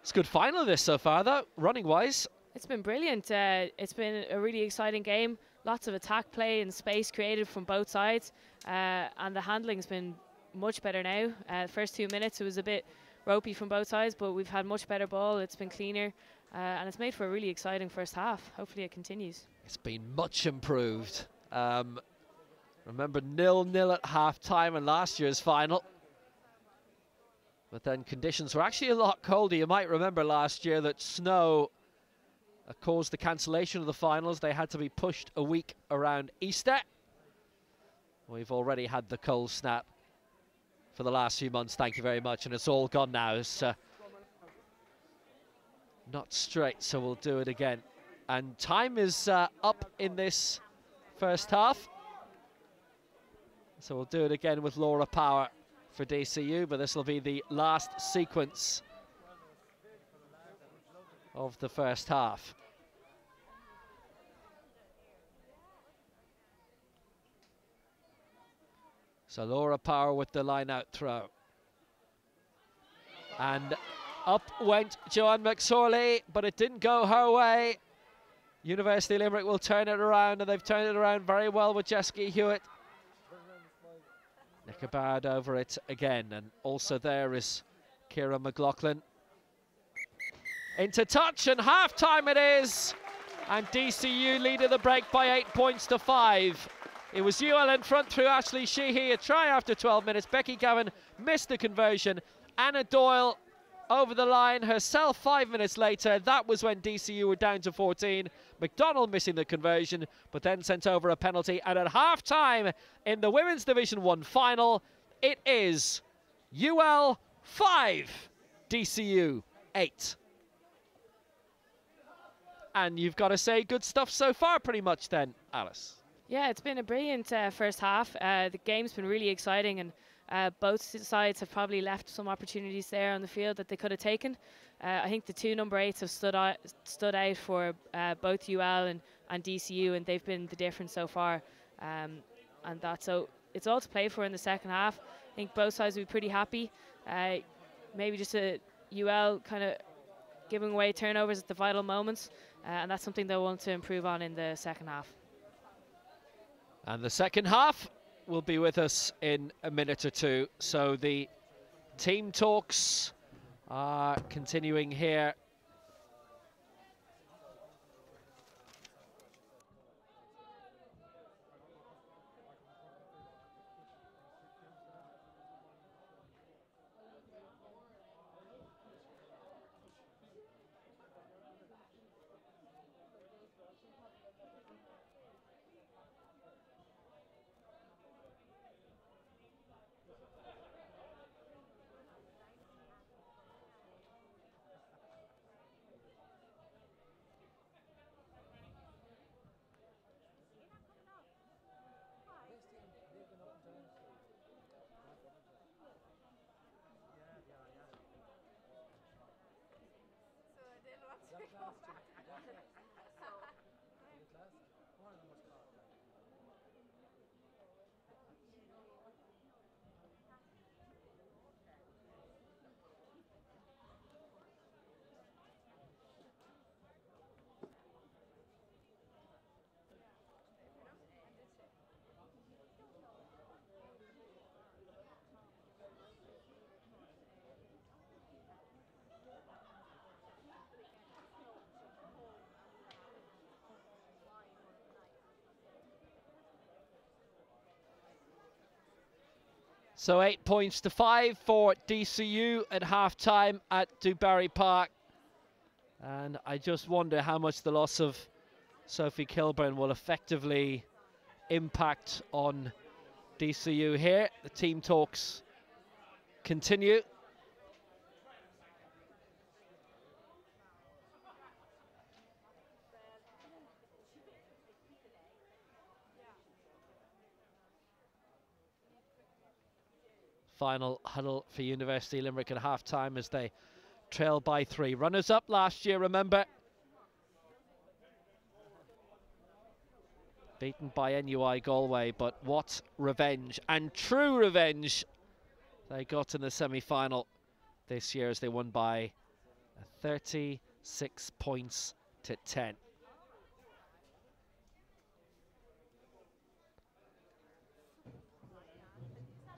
It's a good final this so far, though, running-wise. It's been brilliant. It's been a really exciting game. Lots of attack play and space created from both sides, and the handling's been much better now. First 2 minutes it was a bit ropey from both sides, but we've had much better ball. It's been cleaner, and it's made for a really exciting first half. Hopefully it continues. It's been much improved. Remember 0-0 at half-time in last year's final, but then conditions were actually a lot colder. You might remember last year that snow caused the cancellation of the finals. They had to be pushed a week around Easter. We've already had the cold snap for the last few months, thank you very much, and it's all gone now. It's not straight, so we'll do it again. And time is up in this first half, so we'll do it again with Laura Power for DCU, but this will be the last sequence of the first half. So Laura Power with the line-out throw. And up went Joanne McSorley, but it didn't go her way. University of Limerick will turn it around, and they've turned it around very well with Jessica Hewitt. Nickabard over it again, and also there is Ciara McLaughlin. into touch, and half-time it is. And DCU leading the break by 8 points to 5. It was UL in front through Ashley Sheehy, a try after 12 minutes. Becky Gavin missed the conversion. Anna Doyle over the line herself 5 minutes later. That was when DCU were down to 14. McDonald missing the conversion, but then sent over a penalty. And at half-time in the Women's Division 1 final, it is UL 5, DCU 8. And you've got to say good stuff so far pretty much then, Alice. Yeah, it's been a brilliant first half. The game's been really exciting, and both sides have probably left some opportunities there on the field that they could have taken. I think the two number 8s have stood out for both UL and DCU, and they've been the difference so far. So it's all to play for in the second half. I think both sides will be pretty happy. Maybe just a UL kind of giving away turnovers at the vital moments, and that's something they'll want to improve on in the second half. And the second half will be with us in a minute or two. So the team talks are continuing here. So 8 points to 5 for DCU at half-time at Dubarry Park. And I just wonder how much the loss of Sophie Kilburn will effectively impact on DCU here. The team talks continue. Final huddle for University Limerick at half-time as they trail by 3. Runners-up last year, remember. Beaten by NUI Galway, but what revenge, and true revenge, they got in the semi-final this year as they won by 36 points to 10.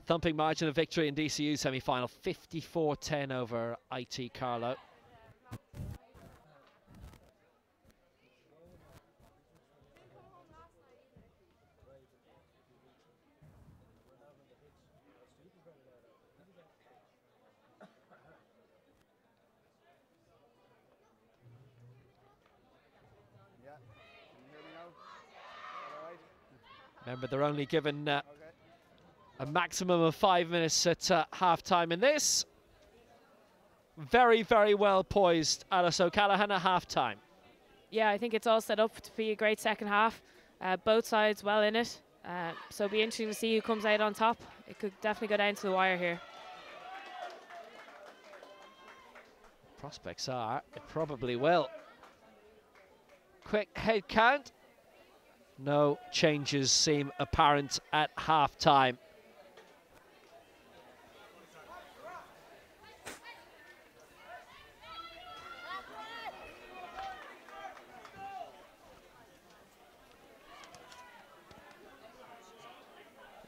Thumping margin of victory in DCU semi-final, 54-10 over IT Carlow. Yeah, can you hear me now? All right. Remember, they're only given a maximum of 5 minutes at half-time in this. Very, very well poised, Alice O'Callaghan at half-time. Yeah, I think it's all set up to be a great second half. Both sides well in it. So it'll be interesting to see who comes out on top. It could definitely go down to the wire here. Prospects are, it probably will. Quick head count. No changes seem apparent at half-time.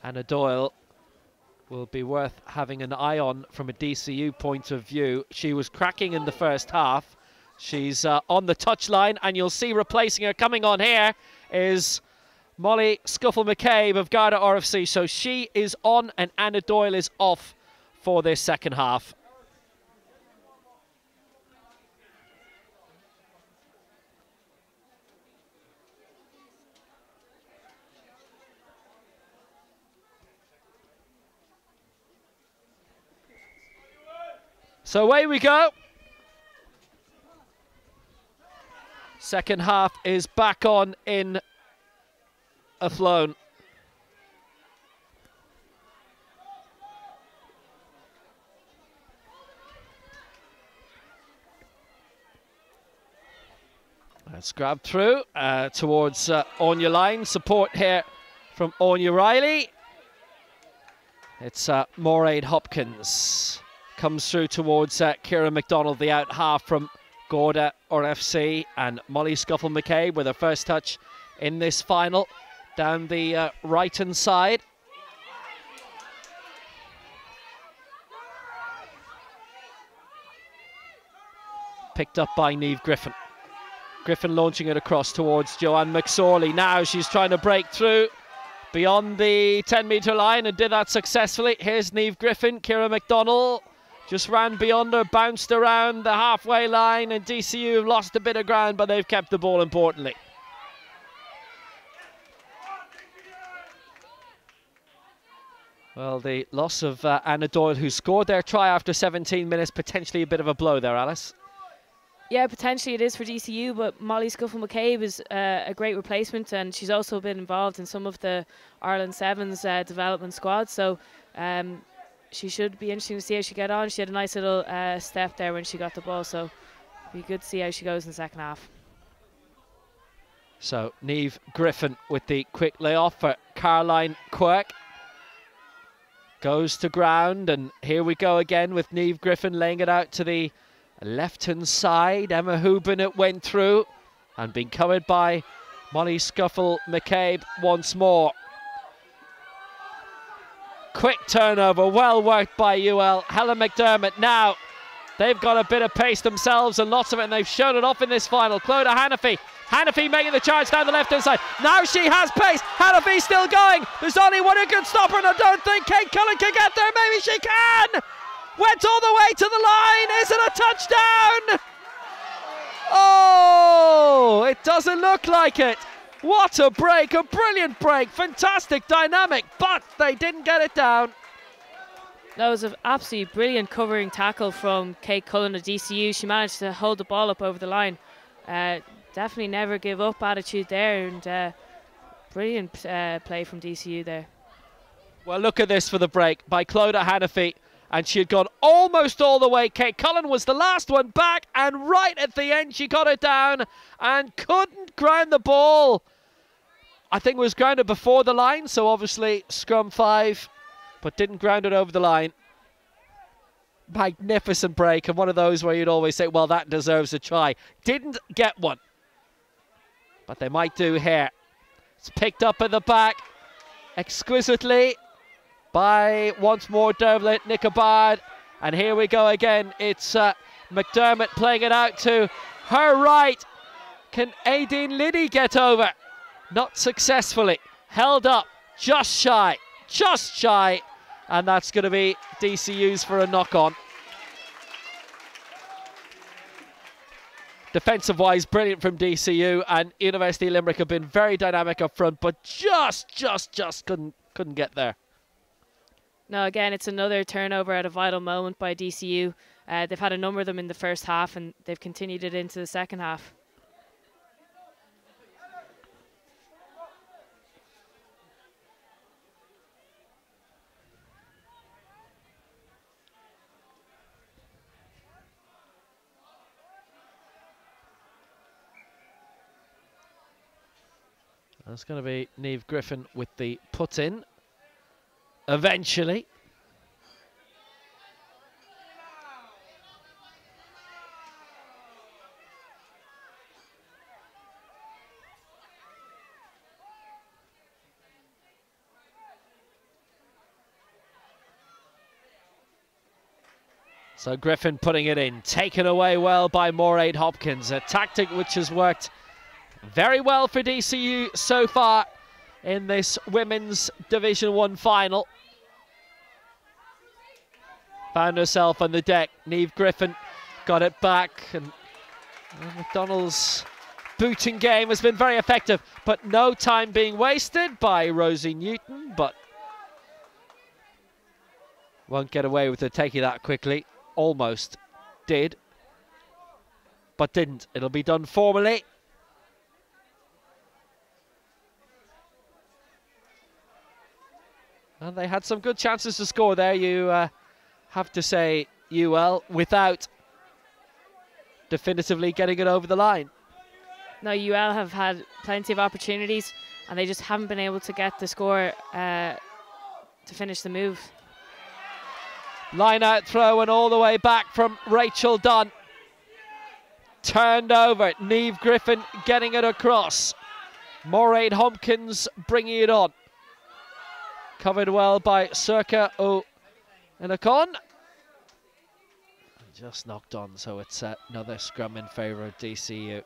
Anna Doyle will be worth having an eye on from a DCU point of view. She was cracking in the first half. She's on the touchline, and you'll see replacing her coming on here is Molly Scuffle-McCabe of Garda IRFU. So she is on and Anna Doyle is off for this second half. So away we go. Second half is back on in Athlone. Let's grab through towards Anya Line. Support here from Anya Riley. It's Moraid Hopkins. Comes through towards Kira McDonald, the out half from Garda IRFU, and Molly Scuffle-McCabe with her first touch in this final down the right-hand side. Picked up by Niamh Griffin. Griffin launching it across towards Joanne McSorley. Now she's trying to break through beyond the 10-metre line and did that successfully. Here's Niamh Griffin. Kira McDonald just ran beyond her, bounced around the halfway line, and DCU have lost a bit of ground, but they've kept the ball importantly. Well, the loss of Anna Doyle, who scored their try after 17 minutes, potentially a bit of a blow there, Alice. Yeah, potentially it is for DCU, but Molly Scuffle-McCabe is a great replacement, and she's also been involved in some of the Ireland Sevens development squads, so she should be interesting to see how she get on. She had a nice little step there when she got the ball, so it'll be good to see how she goes in the second half. So Niamh Griffin with the quick layoff for Caroline Quirk. Goes to ground, and here we go again with Niamh Griffin laying it out to the left-hand side. Emma Houben went through and been covered by Molly Scuffle-McCabe once more. Quick turnover, well worked by UL. Helen McDermott now. They've got a bit of pace themselves and lots of it, and they've shown it off in this final. Clodagh Hanafy. Hanafy making the charge down the left-hand side. Now she has pace. Hanafy still going. There's only one who can stop her, and I don't think Kate Cullen can get there. Maybe she can. Went all the way to the line. Is it a touchdown? Oh, it doesn't look like it. What a break, a brilliant break, fantastic dynamic, but they didn't get it down. That was an absolutely brilliant covering tackle from Kate Cullen of DCU. She managed to hold the ball up over the line. Definitely never give up attitude there, and brilliant play from DCU there. Well, look at this for the break by Clodagh Hanafy, and she had gone almost all the way. Kate Cullen was the last one back, and right at the end she got it down and couldn't ground the ball. I think it was grounded before the line, so obviously scrum 5, but didn't ground it over the line. Magnificent break, and one of those where you'd always say, well, that deserves a try. Didn't get one, but they might do here. It's picked up at the back exquisitely by, once more, Dervlet Nicobard. And here we go again. It's McDermott playing it out to her right. Can Aideen Liddy get over? Not successfully. Held up, just shy. And that's going to be DCU's for a knock-on. Defensive-wise, brilliant from DCU, and University of Limerick have been very dynamic up front, but just couldn't get there. No, again, it's another turnover at a vital moment by DCU. They've had a number of them in the first half, and they've continued it into the second half. That's going to be Niamh Griffin with the put-in eventually. So Griffin putting it in, taken away well by Mairead Hopkins, a tactic which has worked very well for DCU so far in this Women's Division 1 final. Found herself on the deck. Niamh Griffin got it back, and McDonald's booting game has been very effective, but no time being wasted by Rosie Newton, but won't get away with it taking that quickly. Almost did, but didn't. It'll be done formally. And they had some good chances to score there, you have to say, UL, without definitively getting it over the line. No, UL have had plenty of opportunities and they just haven't been able to get the score to finish the move. Line out throw and all the way back from Rachel Dunn. Turned over, Niamh Griffin getting it across. Mairead Hopkins bringing it on. Covered well by Circa O'Inacon. Just knocked on, so it's another scrum in favour of DCU.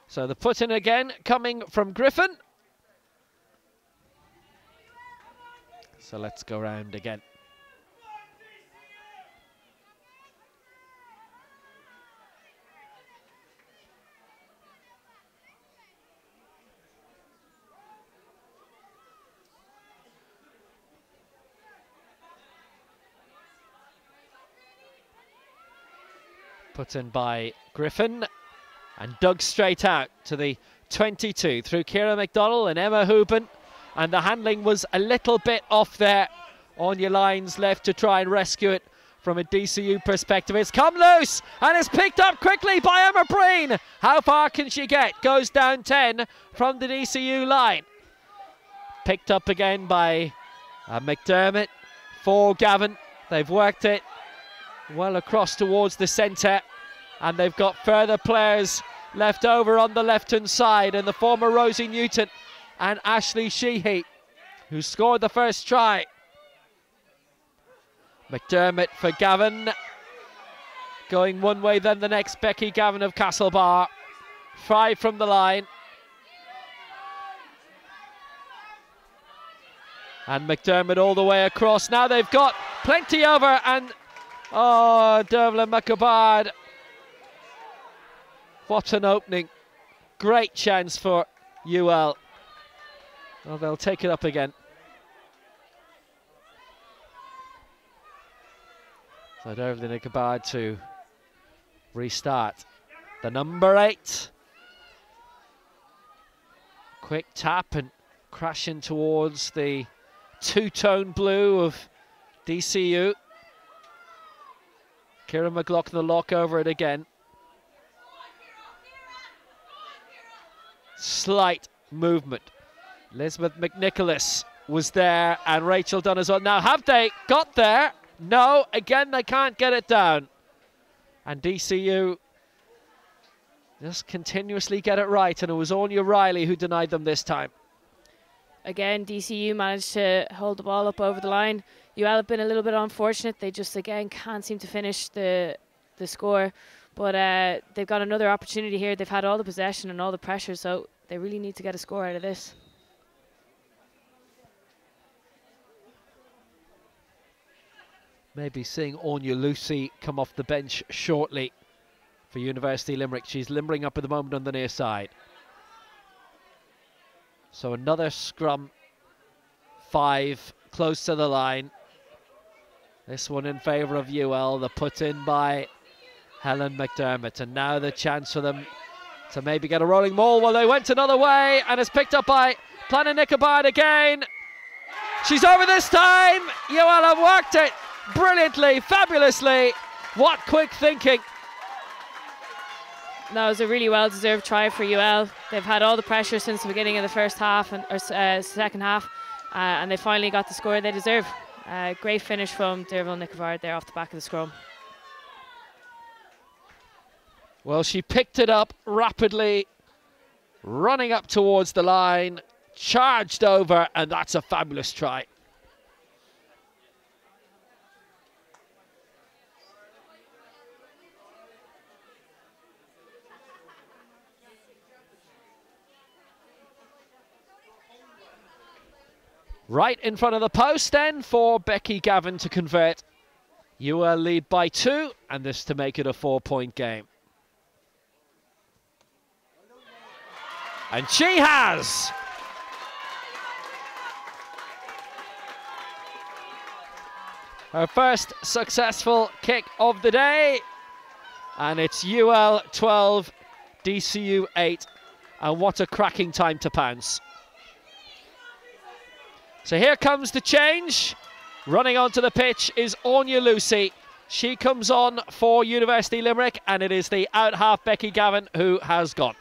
So the put in again coming from Griffin. So let's go round again. Put in by Griffin. And dug straight out to the 22 through Ciara McDonald and Emma Hoopen. And the handling was a little bit off there. Anya Lyons left to try and rescue it from a DCU perspective. It's come loose and it's picked up quickly by Emma Breen. How far can she get? Goes down 10 from the DCU line. Picked up again by McDermott for Gavin. They've worked it well across towards the centre. And they've got further players left over on the left-hand side, and the former Rosie Newton and Ashley Sheehy, who scored the first try. McDermott for Gavin. Going one way, then the next, Becky Gavin of Castlebar. 5 from the line. And McDermott all the way across. Now they've got plenty over, and Dervla McAbard. What an opening. Great chance for UL. Well, they'll take it up again. So Dervla McAbard to restart. The number 8. Quick tap and crashing towards the two-tone blue of DCU. Ciara McLaughlin the lock over it again. Slight movement. Elizabeth McNicholas was there and Rachel Dunn as well. Now, have they got there? No, again, they can't get it down. And DCU just continuously get it right, and it was Anya Riley who denied them this time. Again, DCU managed to hold the ball up over the line. UL have been a little bit unfortunate. They just, again, can't seem to finish the score. But they've got another opportunity here. They've had all the possession and all the pressure, so they really need to get a score out of this. Maybe seeing Anya Lucy come off the bench shortly for University Limerick. She's limbering up at the moment on the near side. So another scrum. 5 close to the line. This one in favour of UL. The put in by Helen McDermott. And now the chance for them to maybe get a rolling maul. Well, they went another way, and it's picked up by Planna Nichabard again. She's over this time. UL have worked it brilliantly, fabulously. What quick thinking. No, it was a really well-deserved try for UL. They've had all the pressure since the beginning of the first half or second half, and they finally got the score they deserve. Great finish from Derval Nicovard there off the back of the scrum. Well, she picked it up rapidly, running up towards the line, charged over, and that's a fabulous try. Right in front of the post then for Becky Gavin to convert. UL lead by 2, and this to make it a 4-point game. And she has! Her first successful kick of the day. And it's UL 12, DCU 8. And what a cracking time to pounce. So here comes the change. Running onto the pitch is Anya Lucy. She comes on for University Limerick, and it is the out half Becky Gavin who has gone.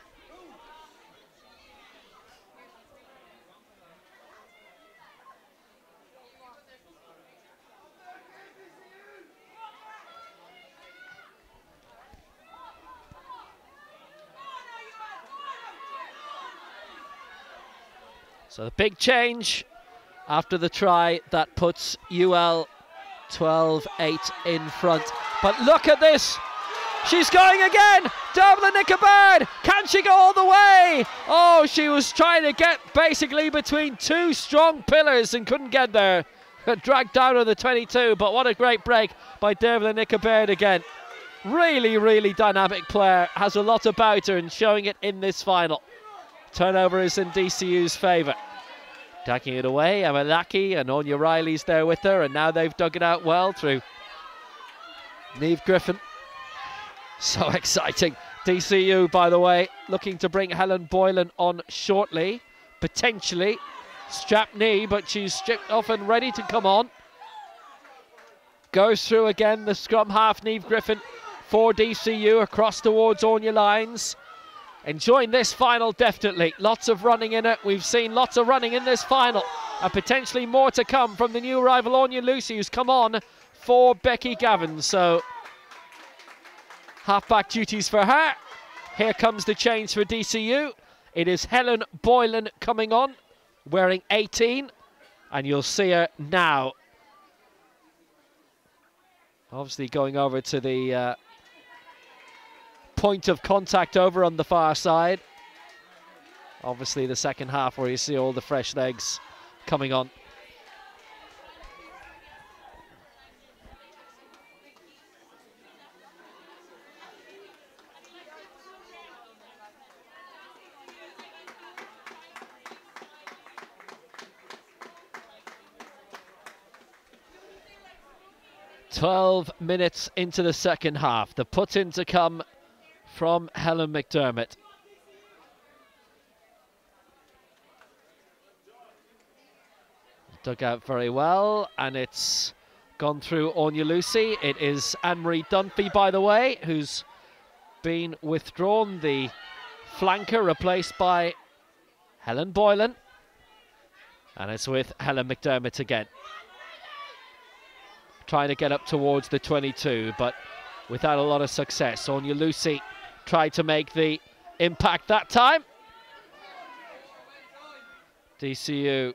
So the big change after the try that puts UL 12-8 in front. But look at this. She's going again. Derval Nicovard. Can she go all the way? Oh, she was trying to get basically between two strong pillars and couldn't get there. Dragged down on the 22, but what a great break by Derval Nicovard again. Really, really dynamic player. Has a lot about her and showing it in this final. Turnover is in DCU's favour. Tacking it away, Emma Lackey and Anya Riley's there with her, and now they've dug it out well through Niamh Griffin. So exciting. DCU, by the way, looking to bring Helen Boylan on shortly, potentially. Strapped knee, but she's stripped off and ready to come on. Goes through again the scrum half, Niamh Griffin for DCU across towards Anya lines. Enjoying this final, definitely. Lots of running in it. We've seen lots of running in this final. And potentially more to come from the new arrival, Anya Lucy, who's come on for Becky Gavin. So, halfback duties for her. Here comes the change for DCU. It is Helen Boylan coming on, wearing 18. And you'll see her now. Obviously going over to the point of contact over on the far side. Obviously the second half where you see all the fresh legs coming on. "12 minutes into the second half. The put-in to come from Helen McDermott. Dug out very well, and it's gone through Anya Lucy. It is Anne-Marie Dunphy, by the way, who's been withdrawn, the flanker, replaced by Helen Boylan. And it's with Helen McDermott again. Trying to get up towards the 22, but without a lot of success. Anya Lucy tried to make the impact that time. DCU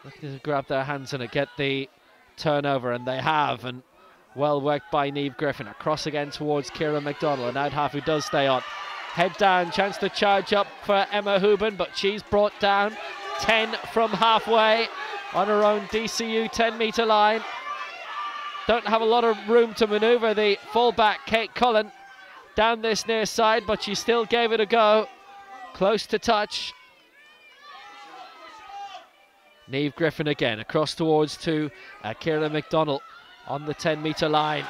looking to grab their hands on it, get the turnover, and they have, and well worked by Niamh Griffin. Across again towards Ciara McDonald, an out half who does stay on. Head down, chance to charge up for Emma Houben, but she's brought down 10 from halfway on her own DCU 10-metre line. Don't have a lot of room to manoeuvre the fullback, Kate Cullen, down this near side, but she still gave it a go. Close to touch. Niamh Griffin again, across towards to Ciara McDonald on the 10-metre line.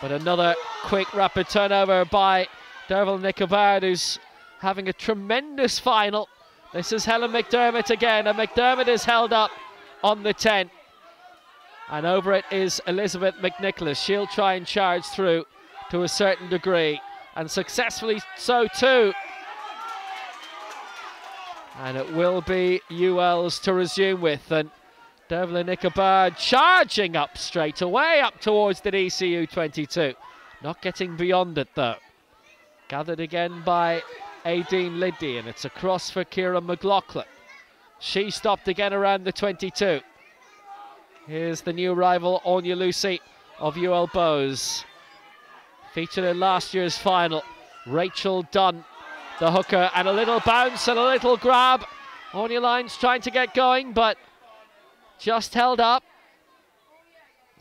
But another quick, rapid turnover by Derval Nicovard, who's having a tremendous final. This is Helen McDermott again, and McDermott is held up on the 10. And over it is Elizabeth McNicholas. She'll try and charge through to a certain degree. and successfully so too. And it will be UL's to resume with, and Devlin Ichabod charging up straight away up towards the DCU 22. Not getting beyond it though. Gathered again by Aideen Liddy, and it's a cross for Ciara McLaughlin. She stopped again around the 22. Here's the new rival, Anya Lucy of UL Bows. Featured in last year's final. Rachel Dunn, the hooker, and a little bounce and a little grab. Anya Lyons trying to get going, but just held up.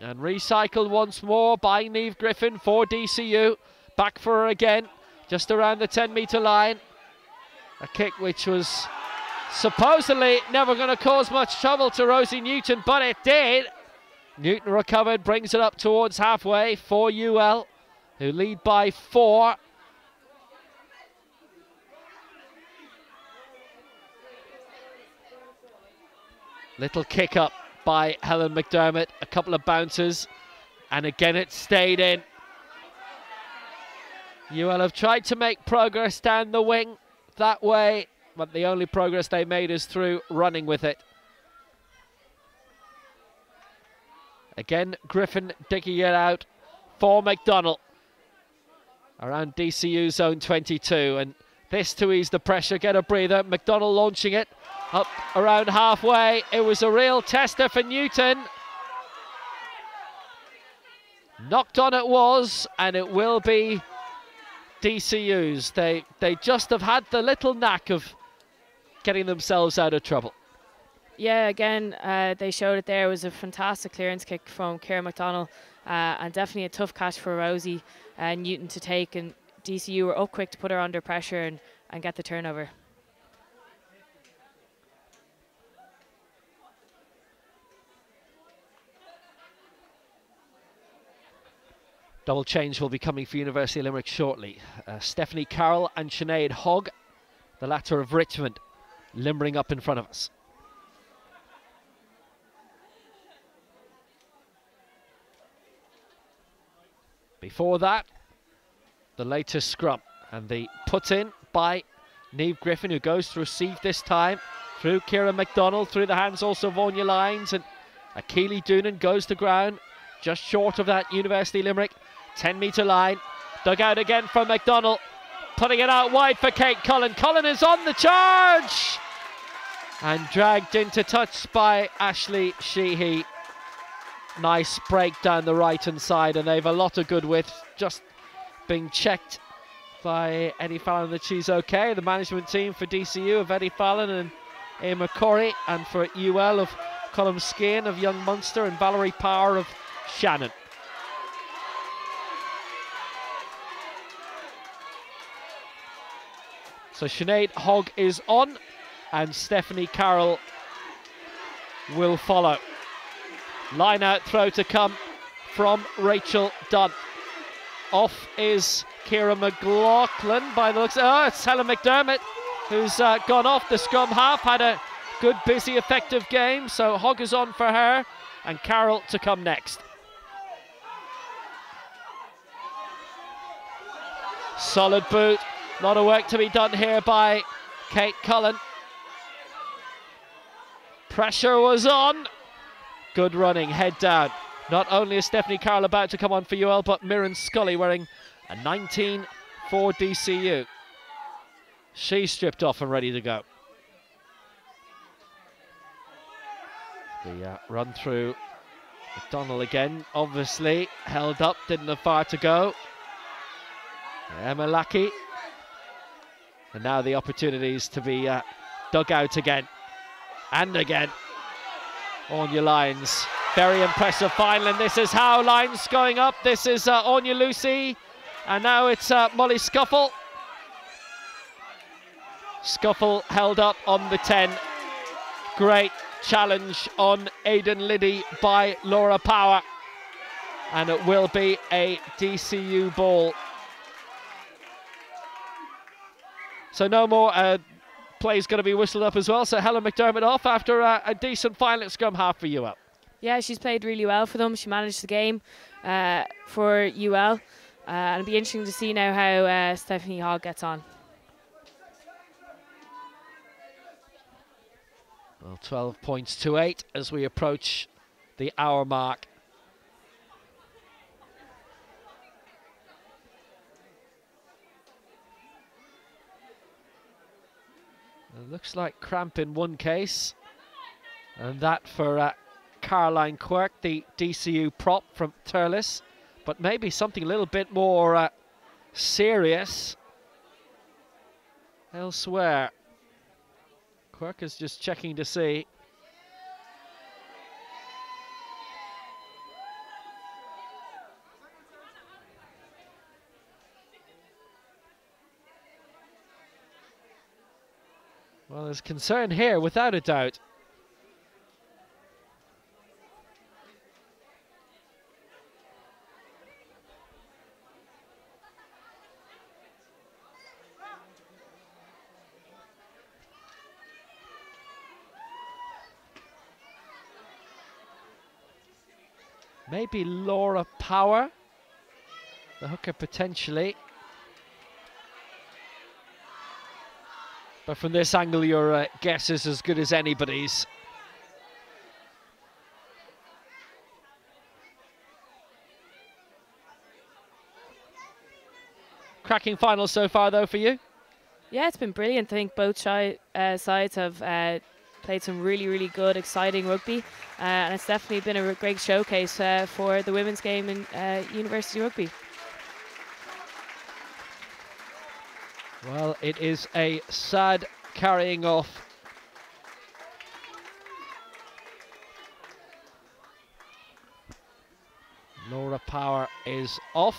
And recycled once more by Niamh Griffin for DCU. Back for her again, just around the 10-metre line. A kick which was supposedly never going to cause much trouble to Rosie Newton, but it did. Newton recovered, brings it up towards halfway for UL, who lead by 4. Little kick up by Helen McDermott, a couple of bounces, and again it stayed in. UL have tried to make progress down the wing that way, but the only progress they made is through running with it. Again, Griffin digging it out for McDonnell around DCU zone 22, and this to ease the pressure, get a breather. McDonnell launching it up around halfway. It was a real tester for Newton. Knocked on it was, and it will be DCU's. They just have had the little knack of getting themselves out of trouble. Yeah, again, they showed it there. It was a fantastic clearance kick from Ciara McDonnell, and definitely a tough catch for Rosie Newton to take, and DCU were up quick to put her under pressure and get the turnover. Double change will be coming for University of Limerick shortly. Stephanie Carroll and Sinead Hogg, the latter of Richmond, limbering up in front of us. Before that, the latest scrum, and the put in by Niamh Griffin, who goes to receive this time through Ciara McDonnell, through the hands also of Anya Lyons, and Keely Doonan goes to ground just short of that University Limerick 10-metre line. Dug out again from McDonnell, putting it out wide for Kate Cullen. Cullen is on the charge and dragged into touch by Ashley Sheehy. Nice break down the right hand side, and they've a lot of good width. Just being checked by Eddie Fallon that she's okay. The management team for DCU of Eddie Fallon and Emma Corey, and for UL of Colm Skene of Young Munster and Valerie Power of Shannon. So Sinead Hogg is on, and Stephanie Carroll will follow. Line out throw to come from Rachel Dunn. Off is Ciara McLaughlin by the looks. Oh, it's Helen McDermott who's gone off the scrum half. Had a good, busy, effective game. So Hogg is on for her, and Carroll to come next. Solid boot. A lot of work to be done here by Kate Cullen. Pressure was on. Good running, head down. Not only is Stephanie Carroll about to come on for UL, but Mirren Scully wearing a 19 for DCU. She's stripped off and ready to go. The run through McDonnell again, obviously held up, didn't have far to go. Emma Lackey. And now the opportunities to be dug out again and again. Anya Lyons, very impressive final, and this is how Lyons going up. This is Anya Lucy, and now it's Molly Scuffle. Scuffle held up on the 10. Great challenge on Aideen Liddy by Laura Power, and it will be a DCU ball. So no more play's going to be whistled up as well. So Helen McDermott off after a decent final at scrum half for UL. Yeah, she's played really well for them. She managed the game for UL. And it'll be interesting to see now how Stephanie Hogg gets on. Well, 12 points to 8 as we approach the hour mark. It looks like cramp in one case, and that for Caroline Quirk, the DCU prop from Turles, but maybe something a little bit more serious elsewhere. Quirk is just checking to see. Well, there's concern here, without a doubt. Maybe Laura Power, the hooker potentially. But from this angle, your guess is as good as anybody's. Cracking final so far, though, for you? Yeah, it's been brilliant. I think both sides have played some really, really good, exciting rugby. And it's definitely been a great showcase for the women's game in university rugby. Well, it is a sad carrying off. Laura Power is off.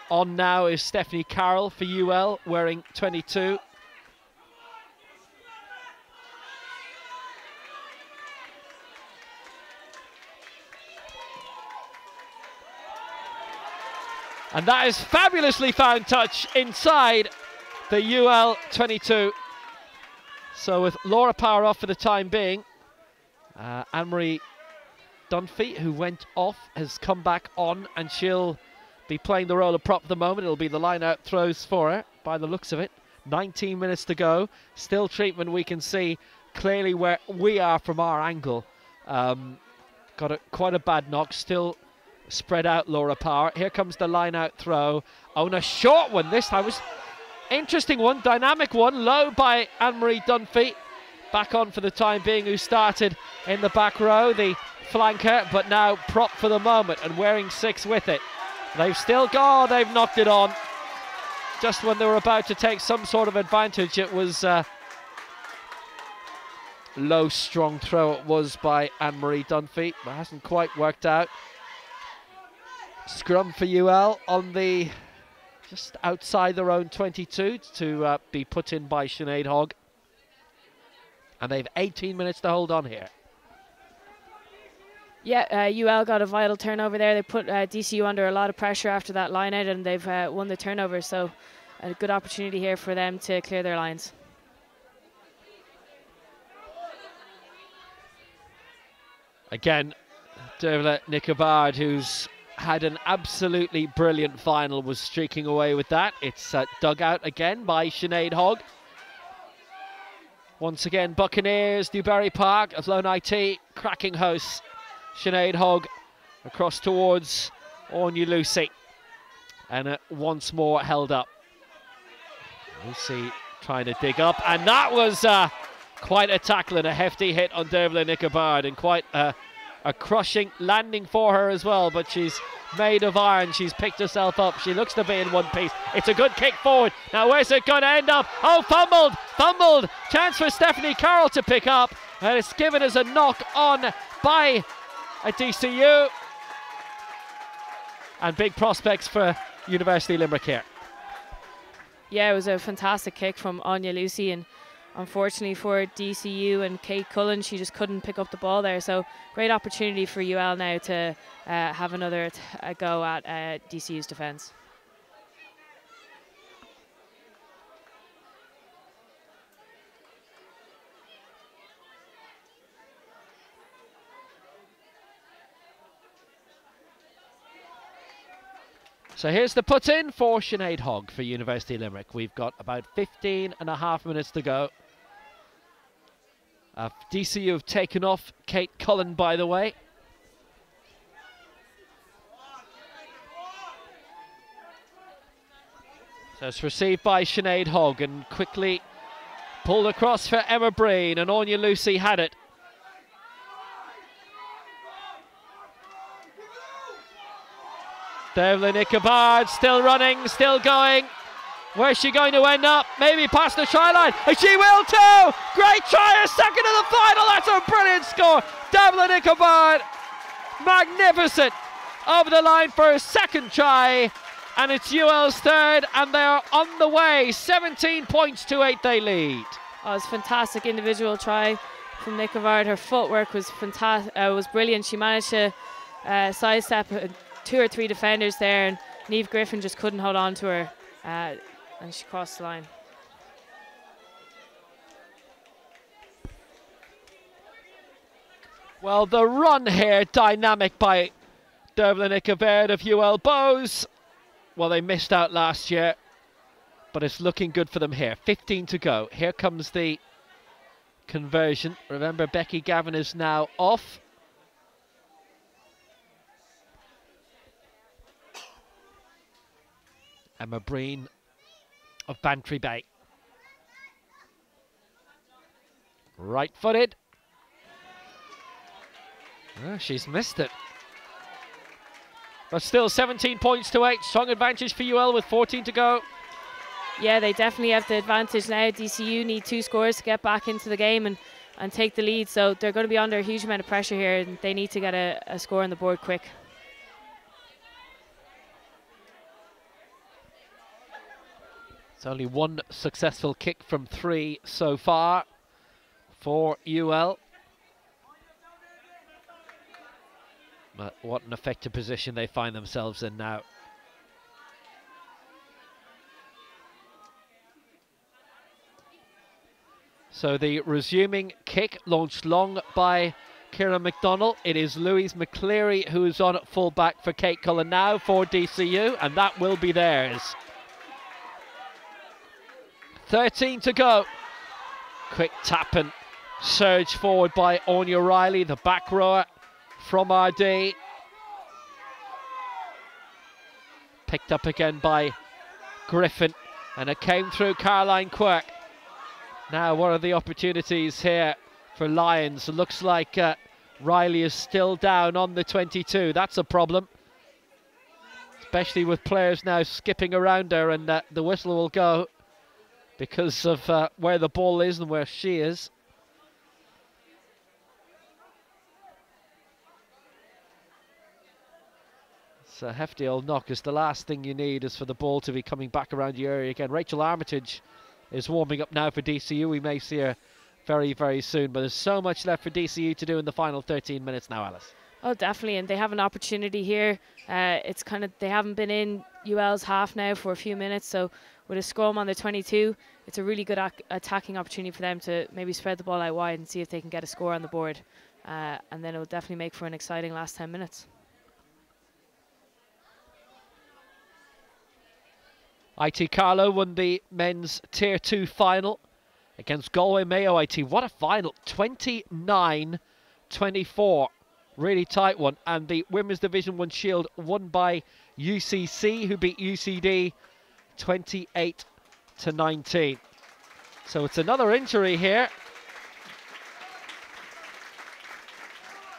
On now is Stephanie Carroll for UL, wearing 22. And that is fabulously found touch inside the UL 22. So with Laura Power off for the time being, Anne-Marie Dunphy, who went off, has come back on, and she'll be playing the role of prop at the moment. It'll be the line-out throws for her, by the looks of it. 19 minutes to go. Still treatment we can see clearly where we are from our angle. Got quite a bad knock. Still spread out Laura Power. Here comes the line-out throw. Oh, and a short one this time. Was interesting one, dynamic one. Low by Anne-Marie Dunphy. Back on for the time being, who started in the back row, the flanker, but now prop for the moment and wearing 6 with it. They've still gone, they've knocked it on. Just when they were about to take some sort of advantage, it was low, strong throw it was by Anne-Marie Dunphy, but hasn't quite worked out. Scrum for UL on the just outside their own 22 to be put in by Sinead Hogg. And they've 18 minutes to hold on here. Yeah, UL got a vital turnover there. They put DCU under a lot of pressure after that line out, and they've won the turnover. So a good opportunity here for them to clear their lines. Again, Dervla Nicobard, who's had an absolutely brilliant final, was streaking away with that. It's dug out again by Sinead Hogg. Once again, Buccaneers, Dubarry Park, Athlone IT, cracking hosts. Sinead Hogg across towards Ornu Lucy, and once more held up. Lucy trying to dig up, and that was quite a tackle and a hefty hit on Dervla Nicobard, and quite a crushing landing for her as well, but she's made of iron. She's picked herself up. She looks to be in one piece. It's a good kick forward. Now where's it going to end up? Oh, fumbled. Chance for Stephanie Carroll to pick up, and it's given as a knock on by a DCU. And big prospects for University Limerick here. Yeah, it was a fantastic kick from Anya Lucy, and unfortunately for DCU and Kate Cullen, she just couldn't pick up the ball there. So great opportunity for UL now to have another go at DCU's defence. So here's the put in for Sinead Hogg for University of Limerick. We've got about 15.5 minutes to go. DCU have taken off Kate Cullen, by the way. So it's received by Sinead Hogg and quickly pulled across for Emma Breen, and Anya Lucy had it. Devlin Ichabod still running, still going. Where's she going to end up? Maybe past the try line, and she will too! Great try, a second to the final, that's a brilliant score! Devlin Ichabod, magnificent, over the line for a second try, and it's UL's third, and they're on the way. 17 points to 8 they lead. Oh, it was a fantastic individual try from Ichabod. Her footwork was fantastic, was brilliant. She managed to sidestep 2 or 3 defenders there, and Niamh Griffin just couldn't hold on to her, and she crossed the line. Well, the run here, dynamic by Devlin Ichabod of UL Bows. Well, they missed out last year, but it's looking good for them here. 15 to go. Here comes the conversion. Remember, Becky Gavin is now off. Emma Breen of Bantry Bay. Right-footed. Oh, she's missed it. But still 17 points to 8. Strong advantage for UL with 14 to go. Yeah, they definitely have the advantage now. DCU need 2 scores to get back into the game and take the lead. So they're going to be under a huge amount of pressure here, and they need to get a score on the board quick. It's only 1 successful kick from 3 so far for UL. But what an effective position they find themselves in now. So the resuming kick launched long by Ciara McDonnell. It is Louise McCleary who is on at full back for Kate Cullen now for DCU, and that will be theirs. 13 to go. Quick tap and surge forward by Anya Riley, the back rower from RD. Picked up again by Griffin, and it came through Caroline Quirk. Now, what are the opportunities here for Lions? It looks like Riley is still down on the 22. That's a problem, especially with players now skipping around her, and the whistle will go because of where the ball is and where she is. It's a hefty old knock, as the last thing you need is for the ball to be coming back around your area again. Rachel Armitage is warming up now for DCU. We may see her very, very soon, but there's so much left for DCU to do in the final 13 minutes now, Alice. Oh, definitely, and they have an opportunity here. It's kind of, they haven't been in UL's half now for a few minutes, so with a scrum on the 22, it's a really good attacking opportunity for them to maybe spread the ball out wide and see if they can get a score on the board, and then it will definitely make for an exciting last 10 minutes. IT Carlow won the men's Tier 2 final against Galway Mayo IT. What a final, 29-24. Really tight one. And the Women's Division 1 Shield won by UCC, who beat UCD 28-19. So it's another injury here.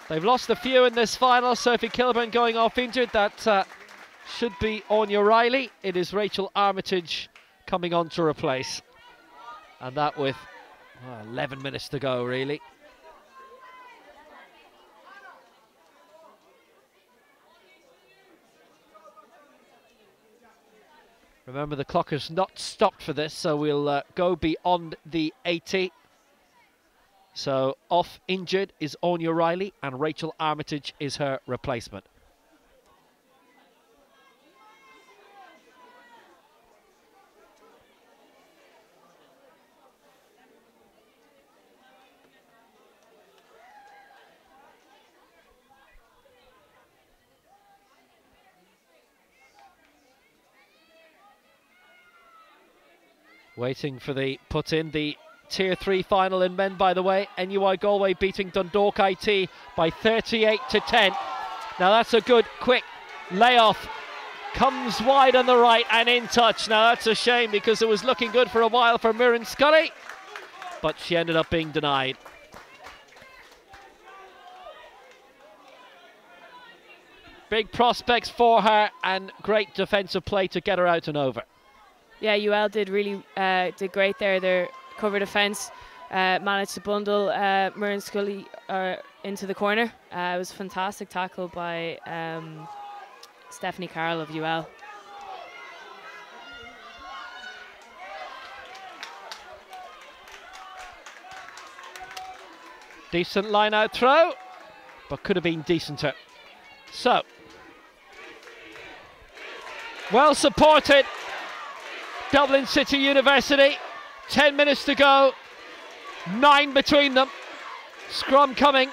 They've lost a few in this final. Sophie Kilburn going off injured. That should be Anya Riley. It is Rachel Armitage coming on to replace. And that with 11 minutes to go, really. Remember, the clock has not stopped for this, so we'll go beyond the 80. So off injured is Anya Riley, and Rachel Armitage is her replacement. Waiting for the put in the Tier 3 final in men, by the way. NUI Galway beating Dundalk IT by 38-10. Now that's a good quick layoff. Comes wide on the right and in touch. Now that's a shame because it was looking good for a while for Muireann Scully, but she ended up being denied. Big prospects for her and great defensive play to get her out and over. Yeah, UL did great there. Their cover defence managed to bundle Muireann Scully into the corner. It was a fantastic tackle by Stephanie Carroll of UL. Decent line out throw, but could have been decenter. So, well supported, Dublin City University. 10 minutes to go, 9 between them. Scrum coming.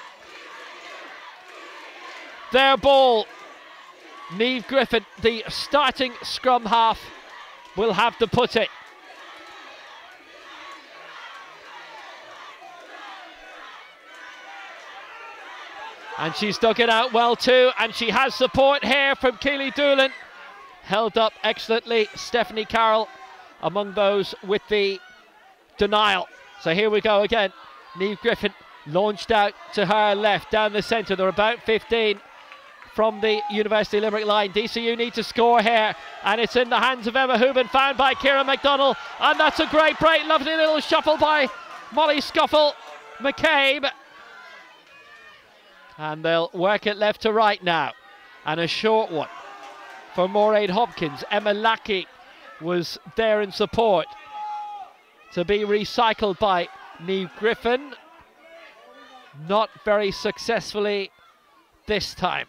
Their ball. Niamh Griffin, the starting scrum half, will have to put it. And she's dug it out well too, and she has support here from Keely Doolan. Held up excellently, Stephanie Carroll among those with the denial. So here we go again. Niamh Griffin launched out to her left, down the centre. They're about 15 from the University of Limerick line. DCU need to score here, and it's in the hands of Emma Hooban, found by Ciara McDonnell, and that's a great break. Lovely little shuffle by Molly Scuffle McCabe. And they'll work it left to right now. And a short one for Mairead Hopkins. Emma Lackey was there in support. To be recycled by Niamh Griffin. Not very successfully this time.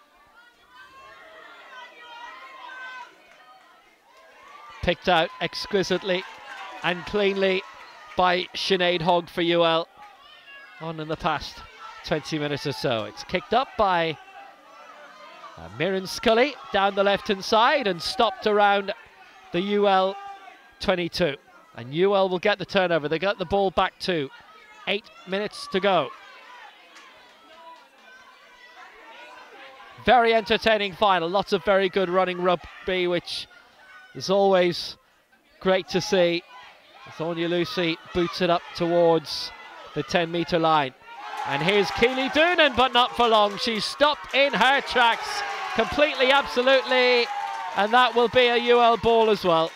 Picked out exquisitely and cleanly by Sinead Hogg for UL on in the past 20 minutes or so. It's kicked up by Muireann Scully down the left hand side and stopped around the UL 22. And UL will get the turnover. They got the ball back too. 8 minutes to go. Very entertaining final. Lots of very good running rugby, which is always great to see. As Anya Lucy boots it up towards the 10-metre line. And here's Keely Doonan, but not for long. She's stopped in her tracks completely, absolutely. And that will be a UL ball as well.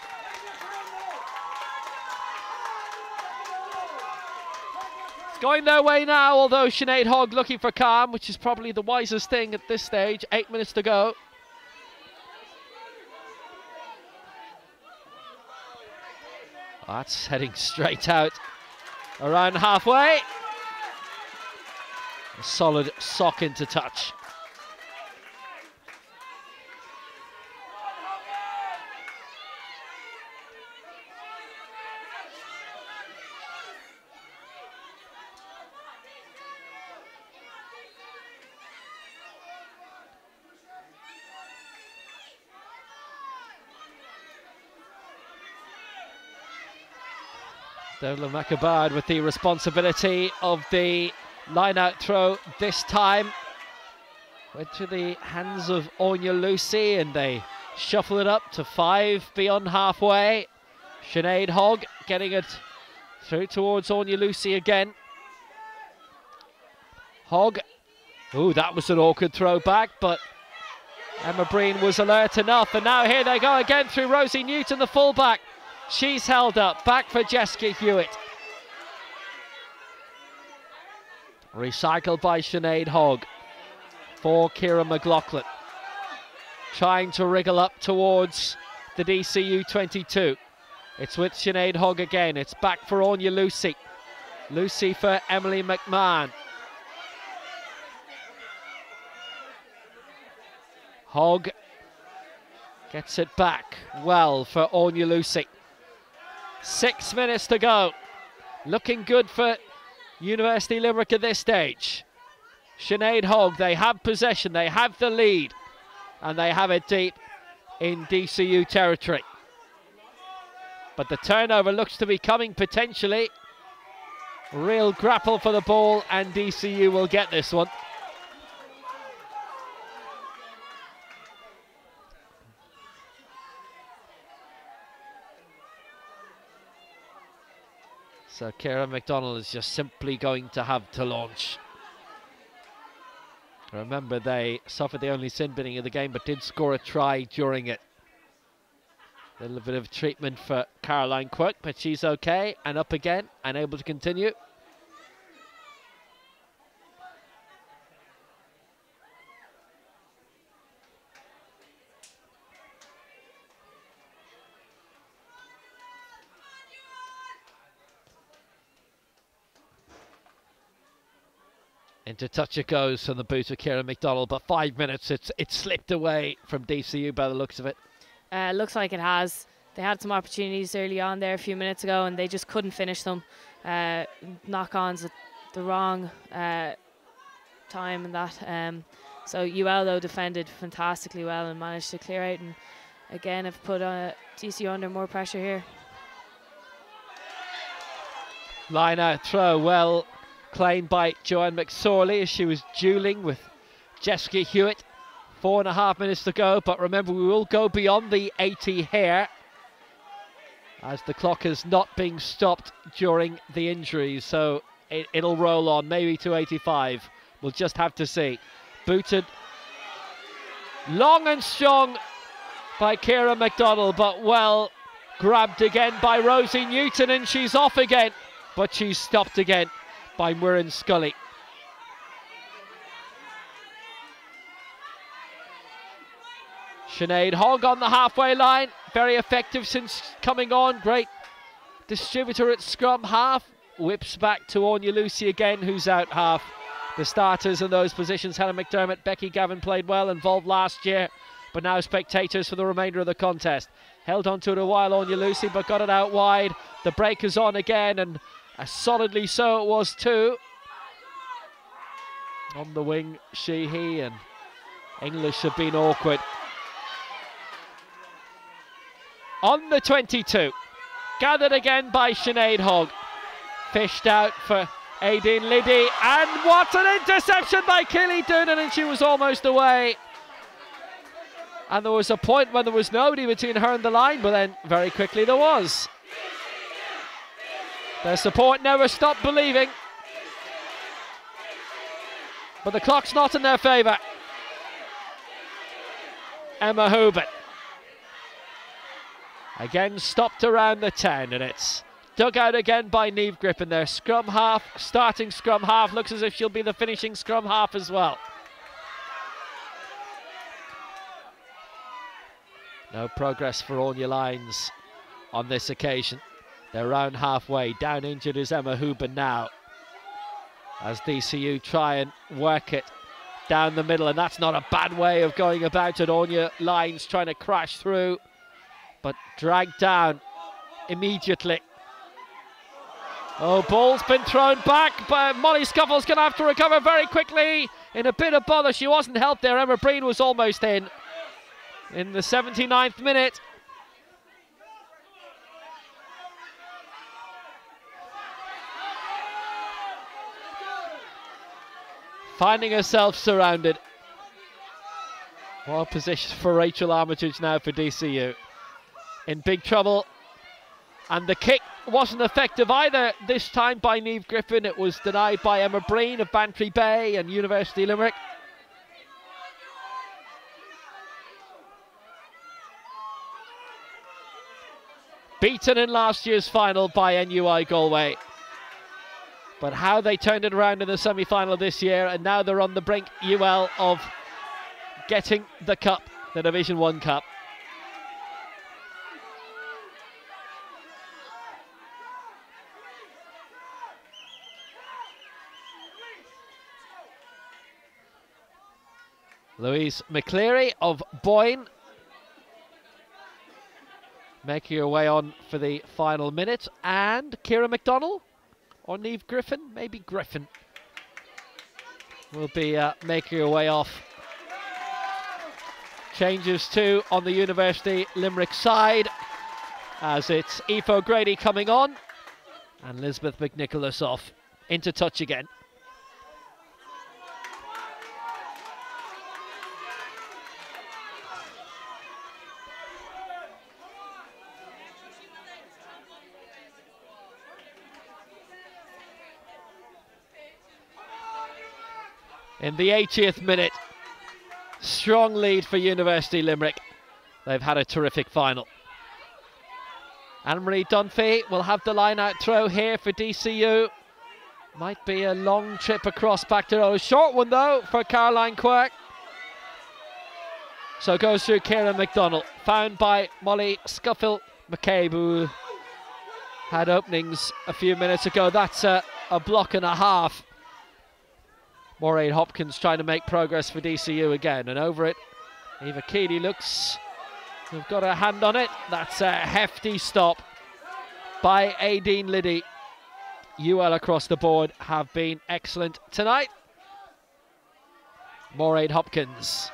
It's going their way now, although Sinead Hogg looking for calm, which is probably the wisest thing at this stage. 8 minutes to go. That's heading straight out around halfway. A solid sock into touch. Devlin McAbard with the responsibility of the line-out throw this time. Went to the hands of Anya Lucy and they shuffle it up to 5 beyond halfway. Sinead Hogg getting it through towards Anya Lucy again. Hogg, ooh, that was an awkward throw back, but Emma Breen was alert enough, and now here they go again through Rosie Newton, the fullback. She's held up, back for Jessica Hewitt. Recycled by Sinead Hogg for Ciara McLaughlin. Trying to wriggle up towards the DCU 22. It's with Sinead Hogg again. It's back for Anya Lucy. Lucy for Emily McMahon. Hogg gets it back well for Anya Lucy. 6 minutes to go. Looking good for University Limerick at this stage. Sinead Hogg, they have possession, they have the lead, and they have it deep in DCU territory. But the turnover looks to be coming potentially. Real grapple for the ball, and DCU will get this one. So Kieran McDonald is just simply going to have to launch. Remember, they suffered the only sin binning of the game, but did score a try during it. A little bit of treatment for Caroline Quirk, but she's okay, and up again, and able to continue. Into touch it goes from the boot of Kieran McDonald, but 5 minutes, it's slipped away from DCU by the looks of it. Looks like it has. They had some opportunities early on there a few minutes ago, and they just couldn't finish them. Knock-ons at the wrong time and that. So UL, though, defended fantastically well and managed to clear out, and again have put DCU under more pressure here. Line out throw, well claimed by Joanne McSorley as she was duelling with Jessica Hewitt. 4.5 minutes to go, but remember, we will go beyond the 80 here as the clock is not being stopped during the injuries, so it'll roll on, maybe to 85. We'll just have to see. Booted long and strong by Kieran McDonald, but well grabbed again by Rosie Newton, and she's off again, but she's stopped again by Muireann Scully. Sinead Hogg on the halfway line, very effective since coming on, great distributor at scrum half, whips back to Anya Lucy again, who's out half. The starters in those positions, Helen McDermott, Becky Gavin played well, involved last year, but now spectators for the remainder of the contest. Held on to it a while, Anya Lucy, but got it out wide. The break is on again, and solidly so it was too. On the wing, Sheehy, and English have been awkward. On the 22, gathered again by Sinead Hogg. Fished out for Aideen Liddy, and what an interception by Kelly Doonan, and she was almost away. And there was a point when there was nobody between her and the line, but then very quickly there was. Their support never stopped believing. But the clock's not in their favour. Emma Hubert. Again stopped around the 10, and it's dug out again by Niamh Griffin. Their scrum half, starting scrum half, looks as if she'll be the finishing scrum half as well. No progress for Anya Lyons on this occasion. They're around halfway. Down injured is Emma Hubert now, as DCU try and work it down the middle, and that's not a bad way of going about it. Anya Lyons trying to crash through, but dragged down immediately. Oh, ball's been thrown back, but Molly Scuffle's going to have to recover very quickly. In a bit of bother, she wasn't helped there. Emma Breen was almost in the 79th minute. Finding herself surrounded. Well positioned for Rachel Armitage now for DCU. In big trouble. And the kick wasn't effective either this time by Niamh Griffin. It was denied by Emma Breen of Bantry Bay and University Limerick. Beaten in last year's final by NUI Galway. But how they turned it around in the semi-final this year, and now they're on the brink, UL, of getting the cup, the Division 1 cup. Louise McCleary of Boyne making her way on for the final minute, and Ciara McDonald or Niamh Griffin, maybe Griffin, will be making her way off. Changes too on the University Limerick side. as it's Aoife O'Grady coming on and Elizabeth McNicholas off into touch again. In the 80th minute, strong lead for University Limerick. They've had a terrific final. Anne-Marie Dunphy will have the line-out throw here for DCU. Might be a long trip across back to row. Short one though for Caroline Quirk. So goes through Ciara McDonald, found by Molly Scuffil McCabe, who had openings a few minutes ago. That's a block and a half. Maureen Hopkins trying to make progress for DCU again, and over it Eva Keeley looks to have got her hand on it. That's a hefty stop by Aideen Liddy. UL across the board have been excellent tonight. Maureen Hopkins,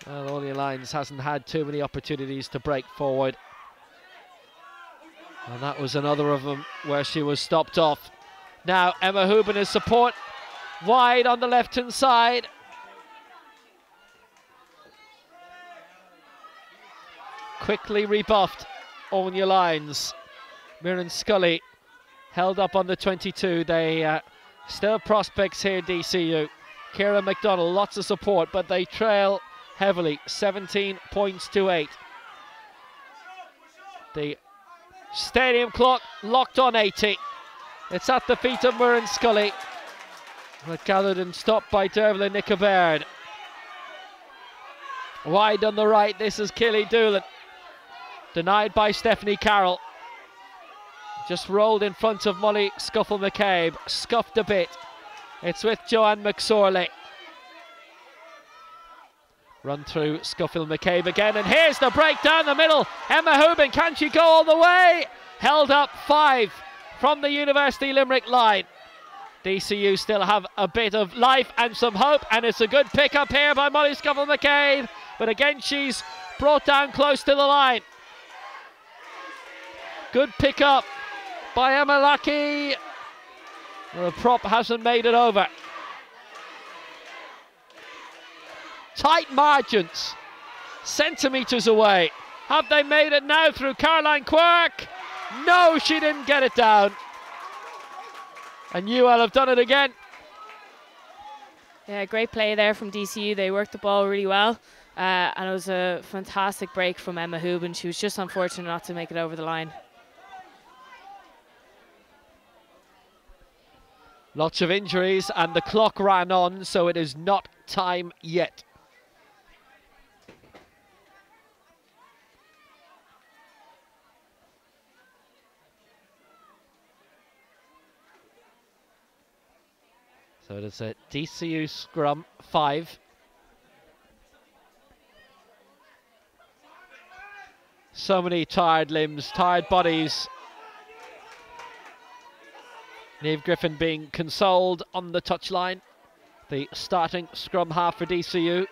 well, Orly Lyons hasn't had too many opportunities to break forward, and that was another of them where she was stopped off. Now Emma Hooben is support wide on the left hand side. Quickly rebuffed Orly Lyons. Miriam Scully held up on the 22. They still prospects here, DCU. Ciara McDonald, lots of support, but they trail heavily, 17 points to 8. The stadium clock locked on 80. It's at the feet of Miriam Scully, but gathered and stopped by Dervla Nickabaird. Wide on the right, this is Killy Doolan. Denied by Stephanie Carroll. Just rolled in front of Molly Scuffle McCabe, scuffed a bit. It's with Joanne McSorley. Run through Scuffle McCabe again, and here's the break down the middle. Emma Hooben, can she go all the way? Held up 5 from the University Limerick line. DCU still have a bit of life and some hope, and it's a good pick up here by Molly Scuffle McCabe, but again she's brought down close to the line. Good pick up by Emma Lackey. The prop hasn't made it over. Tight margins, centimetres away. Have they made it now through Caroline Quirk? No, she didn't get it down. And UL have done it again. Yeah, great play there from DCU. They worked the ball really well. And it was a fantastic break from Emma Hooben. She was just unfortunate not to make it over the line. Lots of injuries and the clock ran on, so it is not time yet. So it is a DCU scrum 5. So many tired limbs, tired bodies. Niamh Griffin being consoled on the touchline. The starting scrum half for DCU.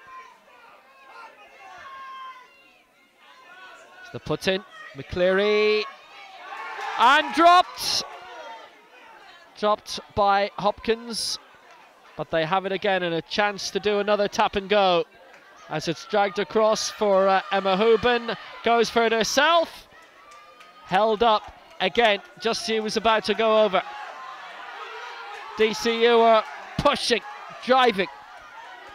It's the put in. McCleary. And dropped. Dropped by Hopkins. But they have it again and a chance to do another tap and go. As it's dragged across for Emma Hooben. Goes for it herself. Held up again. Just she was about to go over. DCU are pushing, driving.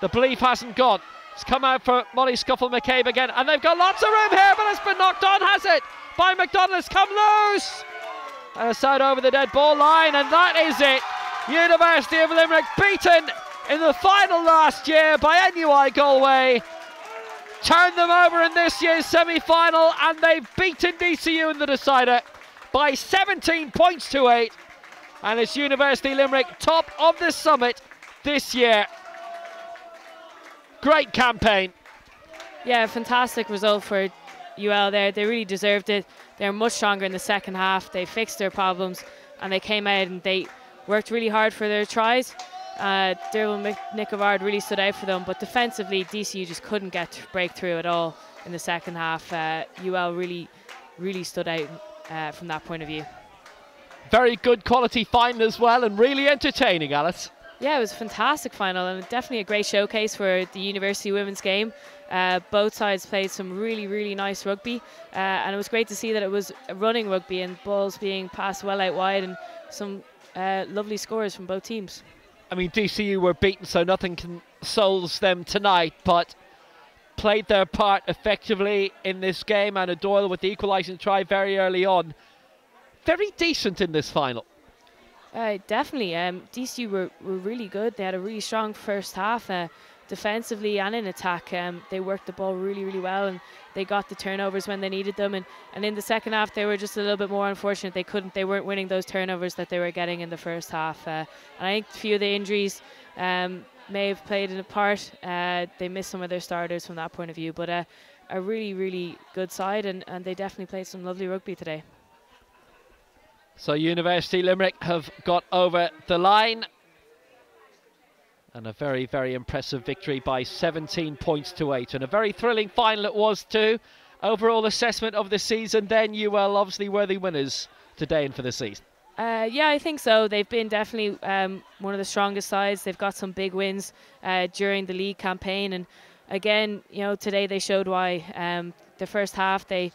The belief hasn't gone. It's come out for Molly Scuffle McCabe again, and they've got lots of room here, but it's been knocked on, has it? By McDonald, it's come loose! And it's out over the dead ball line, and that is it. University of Limerick beaten in the final last year by NUI Galway. Turned them over in this year's semi-final, and they've beaten DCU in the decider by 17 points to 8. And it's University Limerick top of the summit this year. Great campaign. Yeah, fantastic result for UL there. They really deserved it. They're much stronger in the second half. They fixed their problems and they came out and they worked really hard for their tries. Dervla Nickabaird really stood out for them, but defensively DCU just couldn't break through at all in the second half. UL really really stood out from that point of view. Very good quality final as well, and really entertaining, Alice. Yeah, it was a fantastic final and definitely a great showcase for the university women's game. Both sides played some really, really nice rugby, and it was great to see that it was running rugby and balls being passed well out wide, and some lovely scores from both teams. I mean, DCU were beaten, so nothing consoles them tonight, but played their part effectively in this game. Anna Doyle with the equalising try very early on. Very decent in this final. Definitely. DCU were really good. They had a really strong first half, defensively and in attack. They worked the ball really, really well, and they got the turnovers when they needed them. And in the second half, they were just a little bit more unfortunate. They weren't winning those turnovers that they were getting in the first half. And I think a few of the injuries may have played a part. They missed some of their starters from that point of view. But a really, really good side, and they definitely played some lovely rugby today. So University Limerick have got over the line. And a very, very impressive victory by 17 points to 8. And a very thrilling final it was too. Overall assessment of the season then, UL obviously were the winners today and for the season. Yeah, I think so. They've been definitely one of the strongest sides. They've got some big wins during the league campaign. And again, you know, today they showed why. The first half they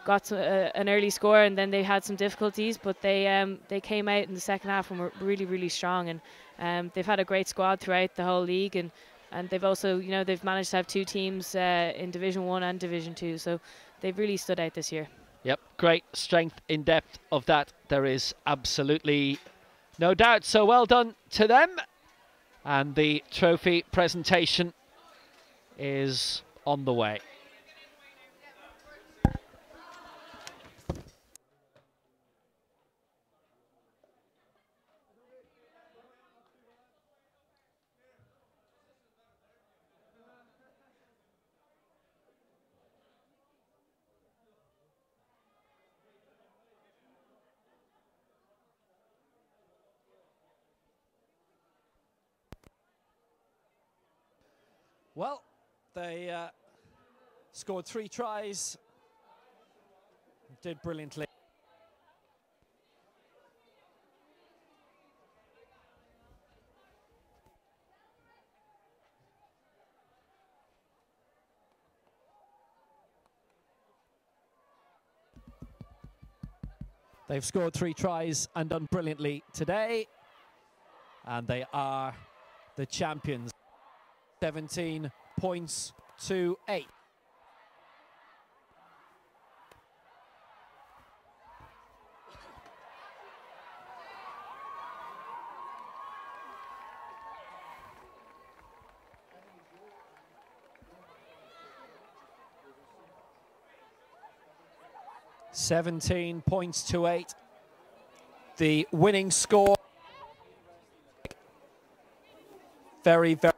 got an early score, and then they had some difficulties, but they came out in the second half and were really, really strong. And they've had a great squad throughout the whole league, and they've also, you know, they've managed to have 2 teams in Division 1 and Division 2, so they've really stood out this year. Yep, great strength in depth of that. There is absolutely no doubt. So well done to them. And the trophy presentation is on the way. Well, they scored 3 tries, did brilliantly. They've scored 3 tries and done brilliantly today, and they are the champions. 17 points to 8. The winning score. Very, very.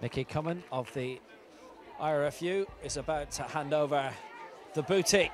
Mickey Cummin of the IRFU is about to hand over the booty.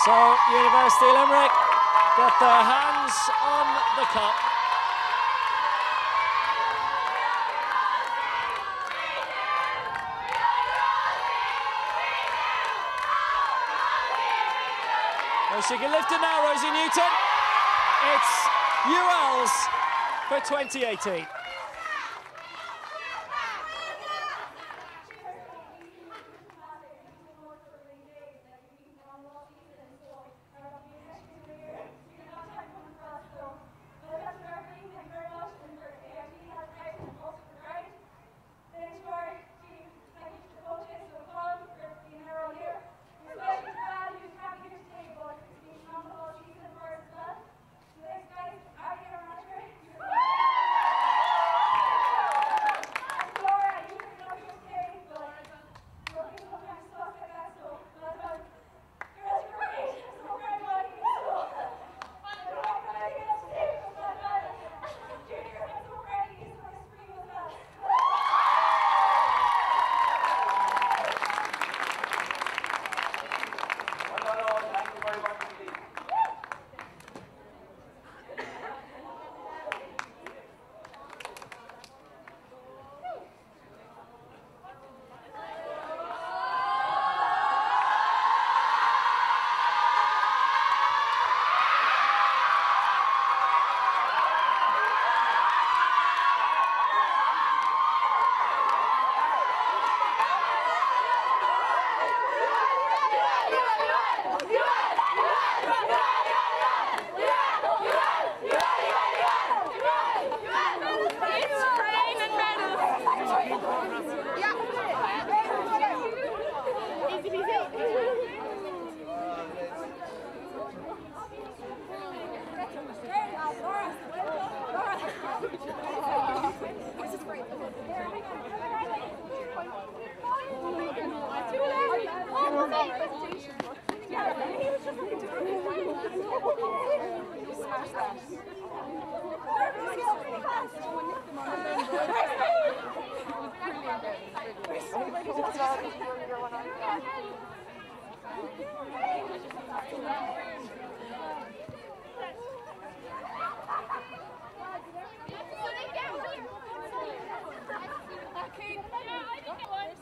So University Limerick get their hands on the cup. Well, she can lift it now, Rosie Newton. It's UL's for 2018.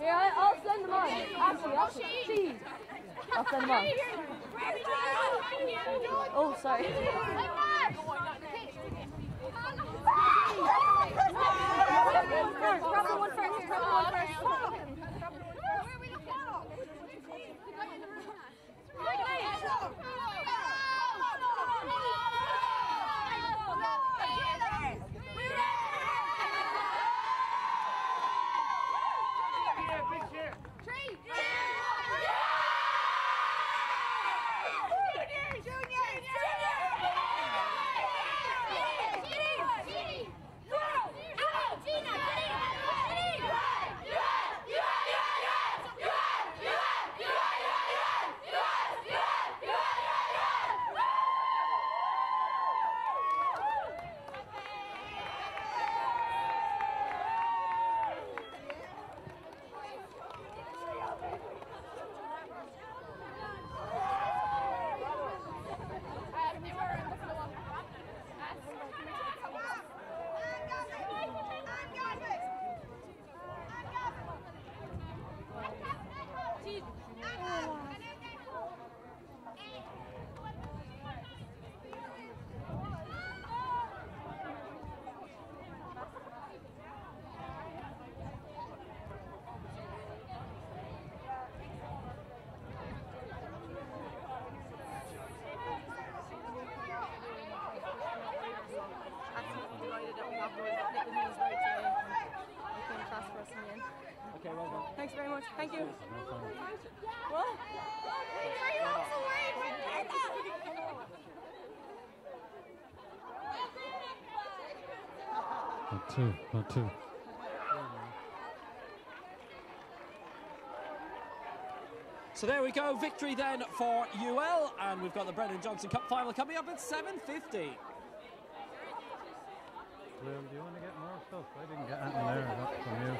Yeah, I'll send them on. Actually, please. I'll send them on. Oh, sorry. Grab the one first. Grab the one first. Okay, well done. Thanks very much. Thank you. What? Are you also worried Not two. So there we go, victory then for UL, and we've got the Brendan Johnson Cup final coming up at 7:50. Will, do you want to get more stuff? I didn't get anything there, not from you.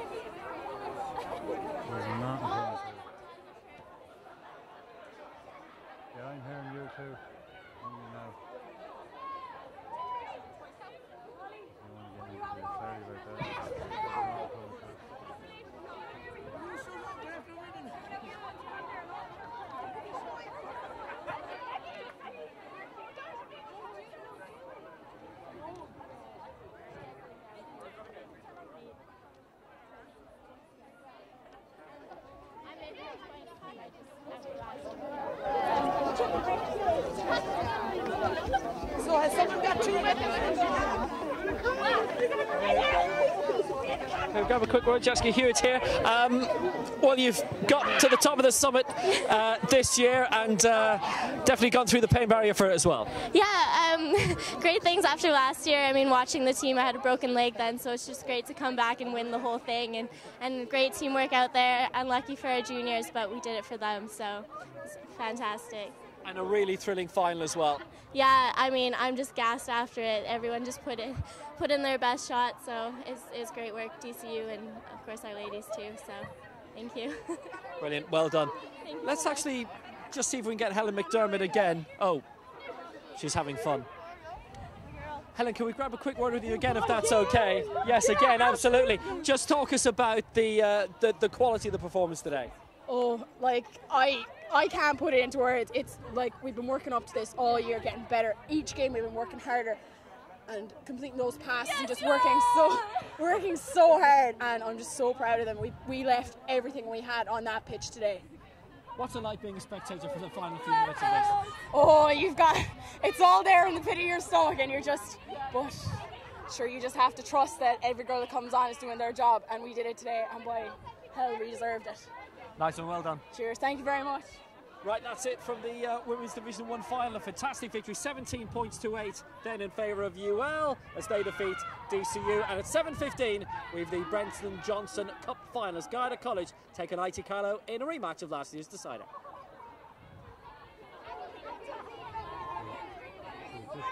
There's not a thing. Yeah, I'm hearing you too. Only now. I want to get into it. Sorry about that. So has someone got 2 minutes? We'll grab a quick word. Jessica Hewitt here. Well, you've got to the top of the summit this year and definitely gone through the pain barrier for it as well. Yeah, great things after last year. I mean, watching the team, I had a broken leg then, so it's just great to come back and win the whole thing. And great teamwork out there. Unlucky for our juniors, but we did it for them, so it's fantastic. And a really thrilling final as well. Yeah, I mean, I'm just gassed after it. Everyone just put in their best shot, so it's great work, DCU, and of course our ladies too, so thank you. Brilliant, well done. Thank you Let's so much. actually just see if we can get Helen McDermott again. Oh, she's having fun. Helen, can we grab a quick word with you again if that's okay? Yes, again, absolutely. Just talk us about the quality of the performance today. Oh, like, I can't put it into words. It's like we've been working up to this all year, getting better. Each game we've been working harder and completing those passes and just working so hard, and I'm just so proud of them. We left everything we had on that pitch today. What's it like being a spectator for the final few minutes of this? Oh, it's all there in the pit of your stomach, and but sure, you just have to trust that every girl that comes on is doing their job, and we did it today, and boy, hell, we deserved it. Nice and well done. Cheers, thank you very much. Right, that's it from the Women's Division 1 final. A fantastic victory, 17 points to 8, then in favour of UL as they defeat DCU. And at 7:15, we've the Brendan Johnson Cup finals. Garda College take on IT Carlow in a rematch of last year's decider. Just